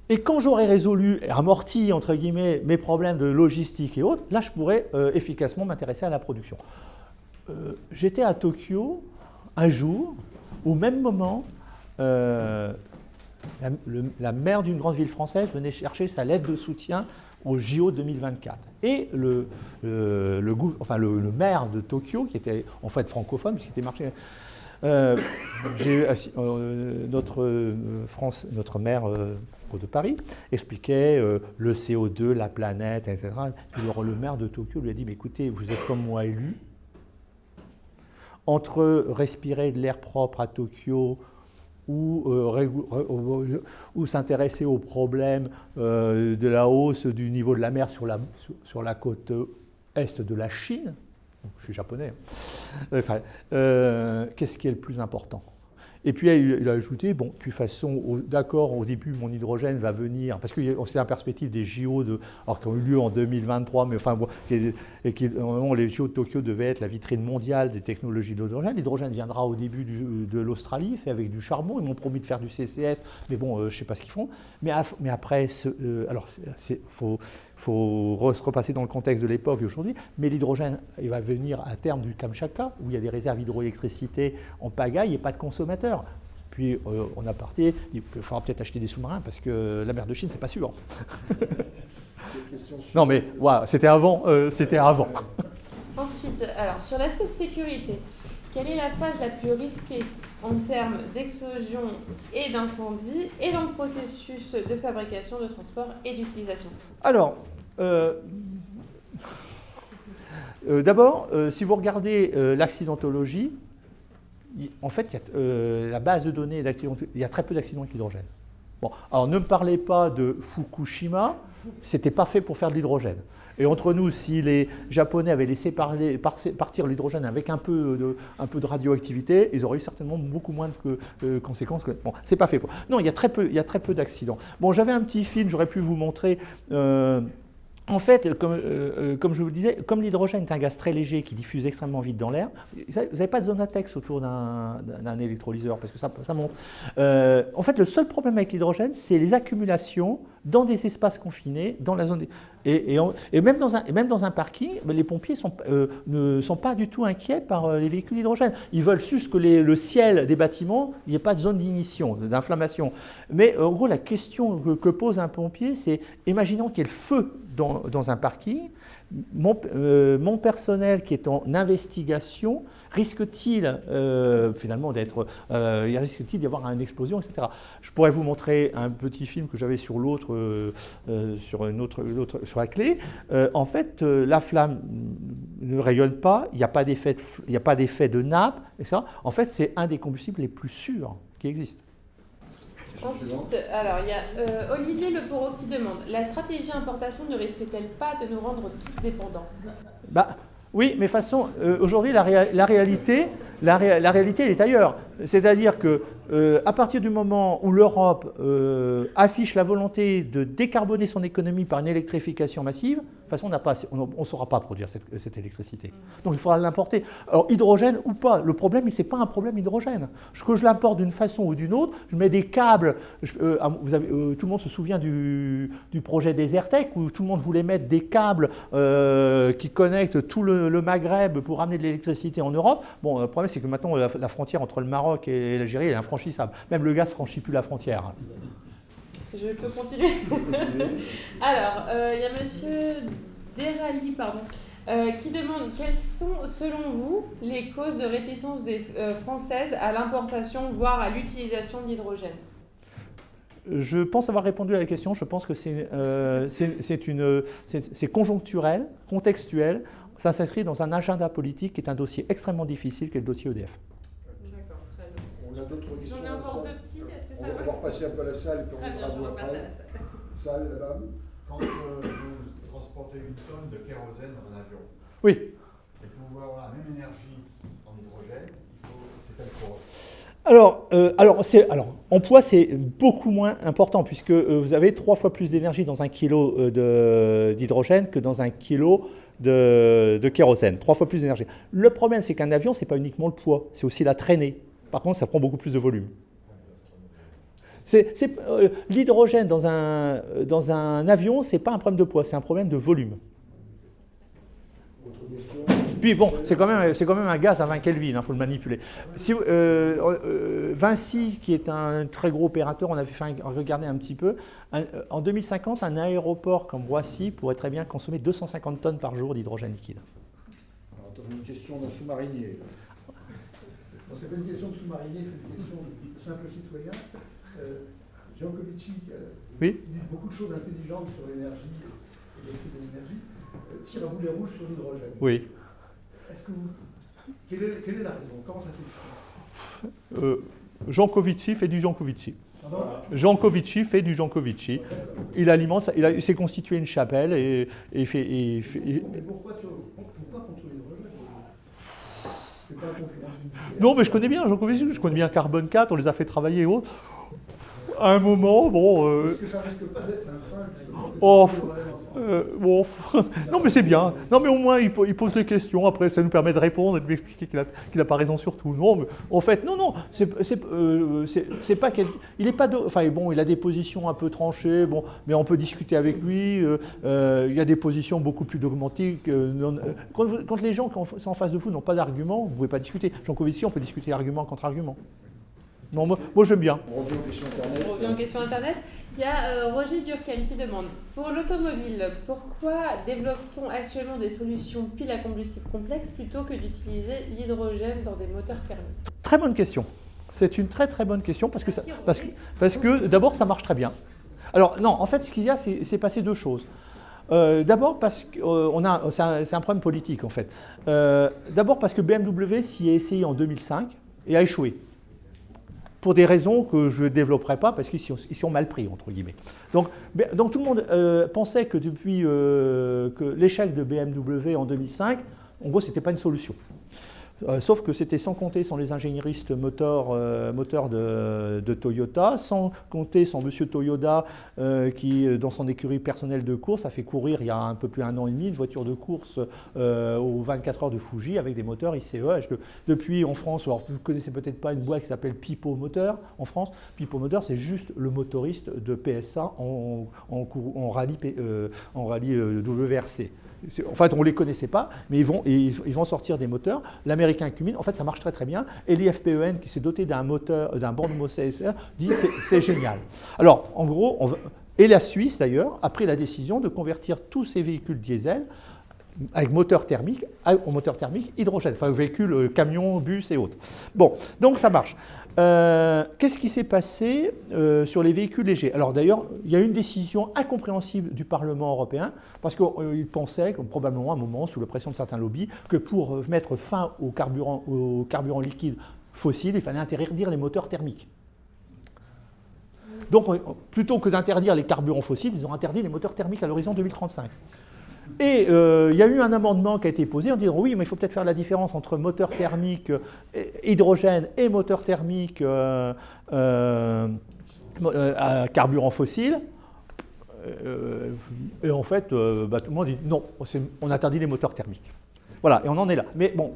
[SPEAKER 2] Et quand j'aurai résolu, amorti, entre guillemets, mes problèmes de logistique et autres, là, je pourrais efficacement m'intéresser à la production. J'étais à Tokyo un jour, au même moment, la maire d'une grande ville française venait chercher sa lettre de soutien au JO 2024. Et le maire de Tokyo, qui était en fait francophone, puisqu'il était marché... notre maire de Paris expliquait le CO2, la planète, etc. Et le maire de Tokyo lui a dit, mais écoutez, vous êtes comme moi élu, entre respirer de l'air propre à Tokyo ou s'intéresser aux problèmes de la hausse du niveau de la mer sur la côte est de la Chine, je suis japonais, qu'est-ce qui est le plus important? Et puis il a ajouté, bon, de toute façon, d'accord, au début, mon hydrogène va venir, parce que c'est la perspective des JO, alors qui ont eu lieu en 2023, mais enfin, bon, normalement, les JO de Tokyo devaient être la vitrine mondiale des technologies de l'hydrogène. L'hydrogène viendra au début de l'Australie, fait avec du charbon. Ils m'ont promis de faire du CCS, mais bon, je ne sais pas ce qu'ils font. Mais après, alors, faut se repasser dans le contexte de l'époque et aujourd'hui, mais l'hydrogène, il va venir à terme du Kamchatka, où il y a des réserves d'hydroélectricité en pagaille et pas de consommateurs. Puis on a parti, il faudra peut-être acheter des sous-marins parce que la mer de Chine, c'est pas sûr. Non mais voilà, c'était avant.
[SPEAKER 3] Ensuite, alors sur l'aspect sécurité, quelle est la phase la plus risquée en termes d'explosion et d'incendie et dans le processus de fabrication, de transport et d'utilisation?
[SPEAKER 2] Alors, d'abord, si vous regardez l'accidentologie, en fait, la base de données d'accidents, il y a très peu d'accidents avec l'hydrogène. Bon, alors ne me parlez pas de Fukushima, c'était pas fait pour faire de l'hydrogène. Et entre nous, si les Japonais avaient laissé partir l'hydrogène avec un peu de radioactivité, ils auraient eu certainement beaucoup moins de conséquences. Bon, c'est pas fait pour. Non, il y a très peu d'accidents. Bon, j'avais un petit film, j'aurais pu vous montrer. En fait, comme je vous le disais, comme l'hydrogène est un gaz très léger qui diffuse extrêmement vite dans l'air, vous n'avez pas de zone latex autour d'un électrolyseur parce que ça monte. En fait, le seul problème avec l'hydrogène, c'est les accumulations dans des espaces confinés, dans la zone. Et même dans un parking, les pompiers ne sont pas du tout inquiets par les véhicules hydrogène. Ils veulent juste que le ciel des bâtiments, il n'y ait pas de zone d'ignition, d'inflammation. Mais en gros, la question que pose un pompier, c'est imaginons qu'il y ait le feu dans un parking, mon personnel qui est en investigation risque-t-il finalement risque-t-il d'y avoir une explosion, etc. Je pourrais vous montrer un petit film que j'avais sur sur la clé, en fait, la flamme ne rayonne pas, il n'y a pas d'effet de nappe, etc. En fait, c'est un des combustibles les plus sûrs qui existent.
[SPEAKER 3] Ensuite, alors, il y a Olivier Le Porot qui demande « La stratégie importation ne risque-t-elle pas de nous rendre tous dépendants ?»
[SPEAKER 2] Oui, mais de toute façon, aujourd'hui, la réalité, elle est ailleurs. C'est-à-dire que à partir du moment où l'Europe affiche la volonté de décarboner son économie par une électrification massive, de toute façon, on ne saura pas produire cette électricité. Donc il faudra l'importer. Alors hydrogène ou pas, le problème, ce n'est pas un problème hydrogène. Que je l'importe d'une façon ou d'une autre, je mets des câbles. Tout le monde se souvient du projet Desertec, où tout le monde voulait mettre des câbles qui connectent tout le Maghreb pour amener de l'électricité en Europe. Bon, le problème, c'est que maintenant, la frontière entre le Maroc et l'Algérie, elle est infranchissable. Même le gaz ne franchit plus la frontière.
[SPEAKER 3] Je peux continuer. Alors, il y a monsieur Derali, qui demande quelles sont, selon vous, les causes de réticence des Françaises à l'importation, voire à l'utilisation de l'hydrogène?
[SPEAKER 2] Je pense avoir répondu à la question. Je pense que c'est conjoncturel, contextuel. Ça s'inscrit dans un agenda politique qui est un dossier extrêmement difficile, qui est le dossier EDF.
[SPEAKER 3] D'accord, très bien.
[SPEAKER 1] On a d'autres questions.
[SPEAKER 3] J'en ai encore deux petites, est-ce que ça va?
[SPEAKER 1] On va repasser un peu à la salle et puis on
[SPEAKER 3] Très bien,
[SPEAKER 1] reviendra
[SPEAKER 3] je
[SPEAKER 1] vous
[SPEAKER 3] repasse
[SPEAKER 1] après.
[SPEAKER 3] à la salle.
[SPEAKER 1] Salle là-bas.
[SPEAKER 7] Quand vous transportez une tonne de kérosène dans un avion,
[SPEAKER 2] Oui.
[SPEAKER 7] et que vous voulez avoir la même énergie en hydrogène, c'est quel poids?
[SPEAKER 2] Alors, en poids, c'est beaucoup moins important, puisque vous avez 3 fois plus d'énergie dans 1 kilo d'hydrogène que dans 1 kilo de kérosène. 3 fois plus d'énergie. Le problème, c'est qu'un avion, ce n'est pas uniquement le poids, c'est aussi la traînée. Par contre, ça prend beaucoup plus de volume. L'hydrogène dans un avion, ce n'est pas un problème de poids, c'est un problème de volume. Puis bon, c'est quand même un gaz à 20 Kelvin, faut le manipuler. Vinci, qui est un très gros opérateur, on avait regardé un petit peu. En 2050, un aéroport comme Roissy pourrait très bien consommer 250 tonnes par jour d'hydrogène liquide.
[SPEAKER 1] Alors, une question d'un sous-marinier.
[SPEAKER 8] Bon, c'est pas une question de sous-marinier, c'est une question de simple citoyen. Jancovici
[SPEAKER 2] Oui.
[SPEAKER 8] dit beaucoup de choses intelligentes sur l'énergie et les prix de l'énergie, tire à boulet rouge sur l'hydrogène.
[SPEAKER 2] Oui.
[SPEAKER 8] Quelle est la raison? Comment ça s'explique?
[SPEAKER 2] Jancovici fait du Jancovici.
[SPEAKER 8] Pardon?
[SPEAKER 2] Jancovici fait du Jancovici. Il s'est constitué une chapelle et fait.
[SPEAKER 8] Mais pourquoi contre l'hydrogène? C'est pas un concurrent.
[SPEAKER 2] Non, mais je connais bien Jancovici, je connais bien Carbone 4, on les a fait travailler et autres. À un moment, bon.
[SPEAKER 8] Est-ce que ça risque pas d'être un frein?
[SPEAKER 2] Non, mais c'est bien. Non, mais au moins, il pose les questions. Après, ça nous permet de répondre et de lui expliquer qu'il n'a pas raison sur tout. Non, mais en fait, non. C'est pas il est pas. Enfin, bon, il a des positions un peu tranchées. Bon, mais on peut discuter avec lui. Il y a des positions beaucoup plus dogmatiques. Quand les gens qui sont en face de vous n'ont pas d'arguments, vous ne pouvez pas discuter. Jancovici, on peut discuter argument contre argument. Non, moi j'aime bien.
[SPEAKER 1] On revient aux questions Internet.
[SPEAKER 3] On revient aux questions Internet. Il y a Roger Durkheim qui demande « Pour l'automobile, pourquoi développe-t-on actuellement des solutions piles à combustible complexe plutôt que d'utiliser l'hydrogène dans des moteurs thermiques ?» Très
[SPEAKER 2] bonne question. C'est une très très bonne question parce que d'abord ça marche très bien. Alors non, en fait ce qu'il y a, c'est passé 2 choses. D'abord parce que c'est un problème politique en fait. D'abord parce que BMW s'y est essayé en 2005 et a échoué. Pour des raisons que je ne développerai pas, parce qu'ils sont mal pris, entre guillemets. Donc tout le monde pensait que depuis que l'échec de BMW en 2005, en gros, ce n'était pas une solution. Sauf que c'était sans compter sans les ingénieristes moteurs de Toyota, sans compter son monsieur Toyoda qui, dans son écurie personnelle de course, a fait courir il y a un peu plus d'1 an et demi une voiture de course aux 24 heures de Fuji avec des moteurs ICE. Depuis, en France, alors vous ne connaissez peut-être pas une boîte qui s'appelle Pipo Moteur en France. Pipo Moteur, c'est juste le motoriste de PSA en rallye WRC. En fait, on ne les connaissait pas, mais ils vont sortir des moteurs. L'américain Cummins, en fait, ça marche très très bien. Et l'IFPEN, qui s'est doté d'un borne CSR, dit c'est génial. Alors, en gros, et la Suisse d'ailleurs a pris la décision de convertir tous ces véhicules diesel avec moteur thermique hydrogène, enfin véhicules, camions, bus et autres. Bon, donc ça marche. Qu'est-ce qui s'est passé sur les véhicules légers? Alors d'ailleurs, il y a eu une décision incompréhensible du Parlement européen, parce qu'il pensait, probablement à un moment, sous la pression de certains lobbies, que pour mettre fin au carburant liquide fossile, il fallait interdire les moteurs thermiques. Donc, plutôt que d'interdire les carburants fossiles, ils ont interdit les moteurs thermiques à l'horizon 2035. Et il y a eu un amendement qui a été posé en disant oui, mais il faut peut-être faire la différence entre moteur thermique hydrogène et moteur thermique à carburant fossile. Et en fait, tout le monde dit non, on interdit les moteurs thermiques. Voilà, et on en est là. Mais bon,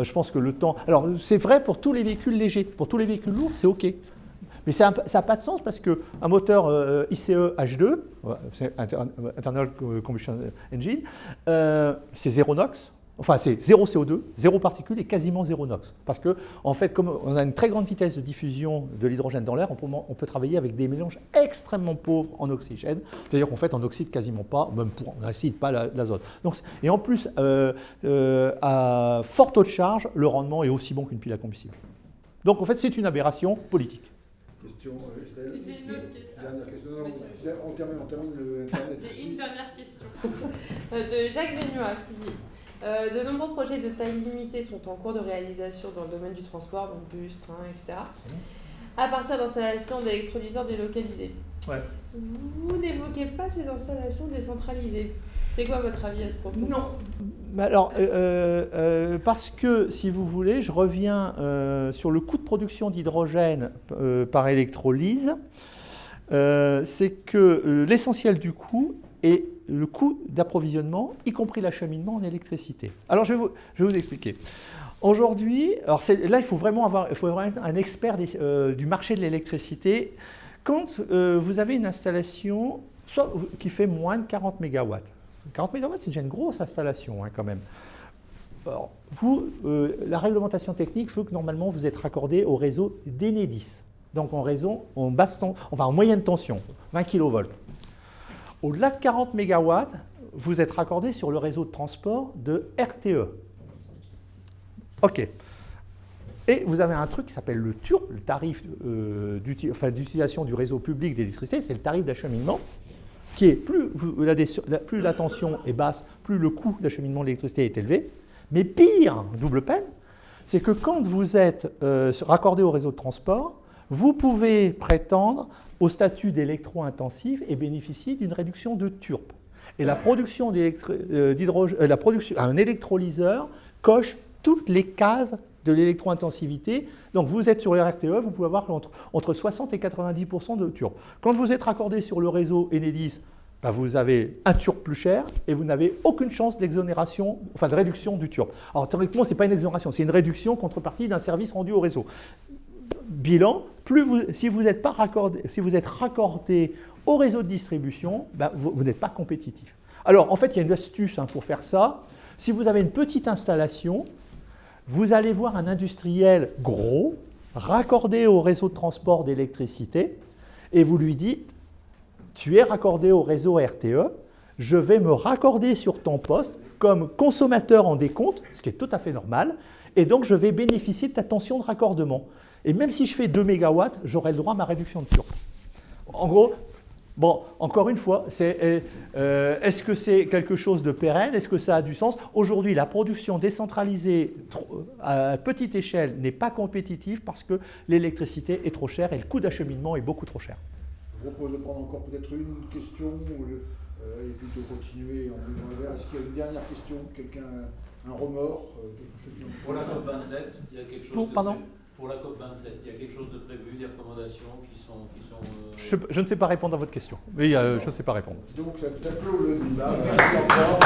[SPEAKER 2] je pense que le temps... Alors, c'est vrai pour tous les véhicules légers. Pour tous les véhicules lourds, c'est OK. Mais ça n'a pas de sens parce qu'un moteur ICE H2, c'est Internal Combustion Engine, c'est zéro NOx, enfin c'est zéro CO2, zéro particules et quasiment zéro NOx. Parce que, en fait, comme on a une très grande vitesse de diffusion de l'hydrogène dans l'air, on peut travailler avec des mélanges extrêmement pauvres en oxygène. C'est-à-dire qu'en fait, on n'oxyde quasiment pas, même on n'oxyde pas l'azote. Et en plus, à fort taux de charge, le rendement est aussi bon qu'une pile à combustible. Donc, en fait, c'est une aberration politique.
[SPEAKER 1] Question, Estelle.
[SPEAKER 3] J'ai une autre question.
[SPEAKER 1] Dernière question. Non, on termine le Internet
[SPEAKER 3] J'ai
[SPEAKER 1] ici.
[SPEAKER 3] une dernière question de Jacques Vénuat qui dit de nombreux projets de taille limitée sont en cours de réalisation dans le domaine du transport, donc bus, train, etc. À partir d'installations d'électrolyseurs délocalisés.
[SPEAKER 2] Ouais.
[SPEAKER 3] Vous n'évoquez pas ces installations décentralisées. C'est quoi votre avis à ce propos?
[SPEAKER 2] Non. Alors, parce que, si vous voulez, je reviens sur le coût de production d'hydrogène par électrolyse. C'est que l'essentiel du coût est le coût d'approvisionnement, y compris l'acheminement en électricité. Alors, je vais vous expliquer. Aujourd'hui, alors là, il faut vraiment être un expert du marché de l'électricité. Quand vous avez une installation soit qui fait moins de 40 MW, 40 MW, c'est déjà une grosse installation quand même. Alors, la réglementation technique veut que normalement vous êtes raccordé au réseau d'Enedis, donc en moyenne tension, 20 kV. Au-delà de 40 MW, vous êtes raccordé sur le réseau de transport de RTE. OK. Et vous avez un truc qui s'appelle le TURP, le tarif d'utilisation du réseau public d'électricité, c'est le tarif d'acheminement, qui est plus la tension est basse, plus le coût d'acheminement de l'électricité est élevé. Mais pire, double peine, c'est que quand vous êtes raccordé au réseau de transport, vous pouvez prétendre au statut d'électro-intensif et bénéficier d'une réduction de TURP. Et la production d'hydrogène, un électrolyseur coche toutes les cases de l'électro-intensivité. Donc vous êtes sur le RTE, vous pouvez avoir entre 60 et 90% de TURP. Quand vous êtes raccordé sur le réseau Enedis, vous avez un TURP plus cher et vous n'avez aucune chance d'exonération, enfin de réduction du TURP. Alors théoriquement, ce n'est pas une exonération, c'est une réduction contrepartie d'un service rendu au réseau. Bilan, si vous êtes raccordé au réseau de distribution, vous n'êtes pas compétitif. Alors en fait, il y a une astuce pour faire ça. Si vous avez une petite installation, vous allez voir un industriel gros, raccordé au réseau de transport d'électricité, et vous lui dites, tu es raccordé au réseau RTE, je vais me raccorder sur ton poste comme consommateur en décompte, ce qui est tout à fait normal, et donc je vais bénéficier de ta tension de raccordement. Et même si je fais 2 MW, j'aurai le droit à ma réduction de TURP. En gros, bon, encore une fois, est-ce que c'est quelque chose de pérenne? Est-ce que ça a du sens? Aujourd'hui, la production décentralisée à petite échelle n'est pas compétitive parce que l'électricité est trop chère et le coût d'acheminement est beaucoup trop cher.
[SPEAKER 1] Je vous propose de prendre encore peut-être une question et puis de continuer en buvant un verre. Est-ce qu'il y a une dernière question? Quelqu'un, un remords quelque chose qui...
[SPEAKER 4] Pour la COP27, il y a quelque chose de prévu. Pour la COP27, il y a quelque chose de prévu, des recommandations qui sont
[SPEAKER 2] Je ne sais pas répondre à votre question. Mais je ne sais pas répondre.
[SPEAKER 1] Donc ça clôt le débat. Merci encore.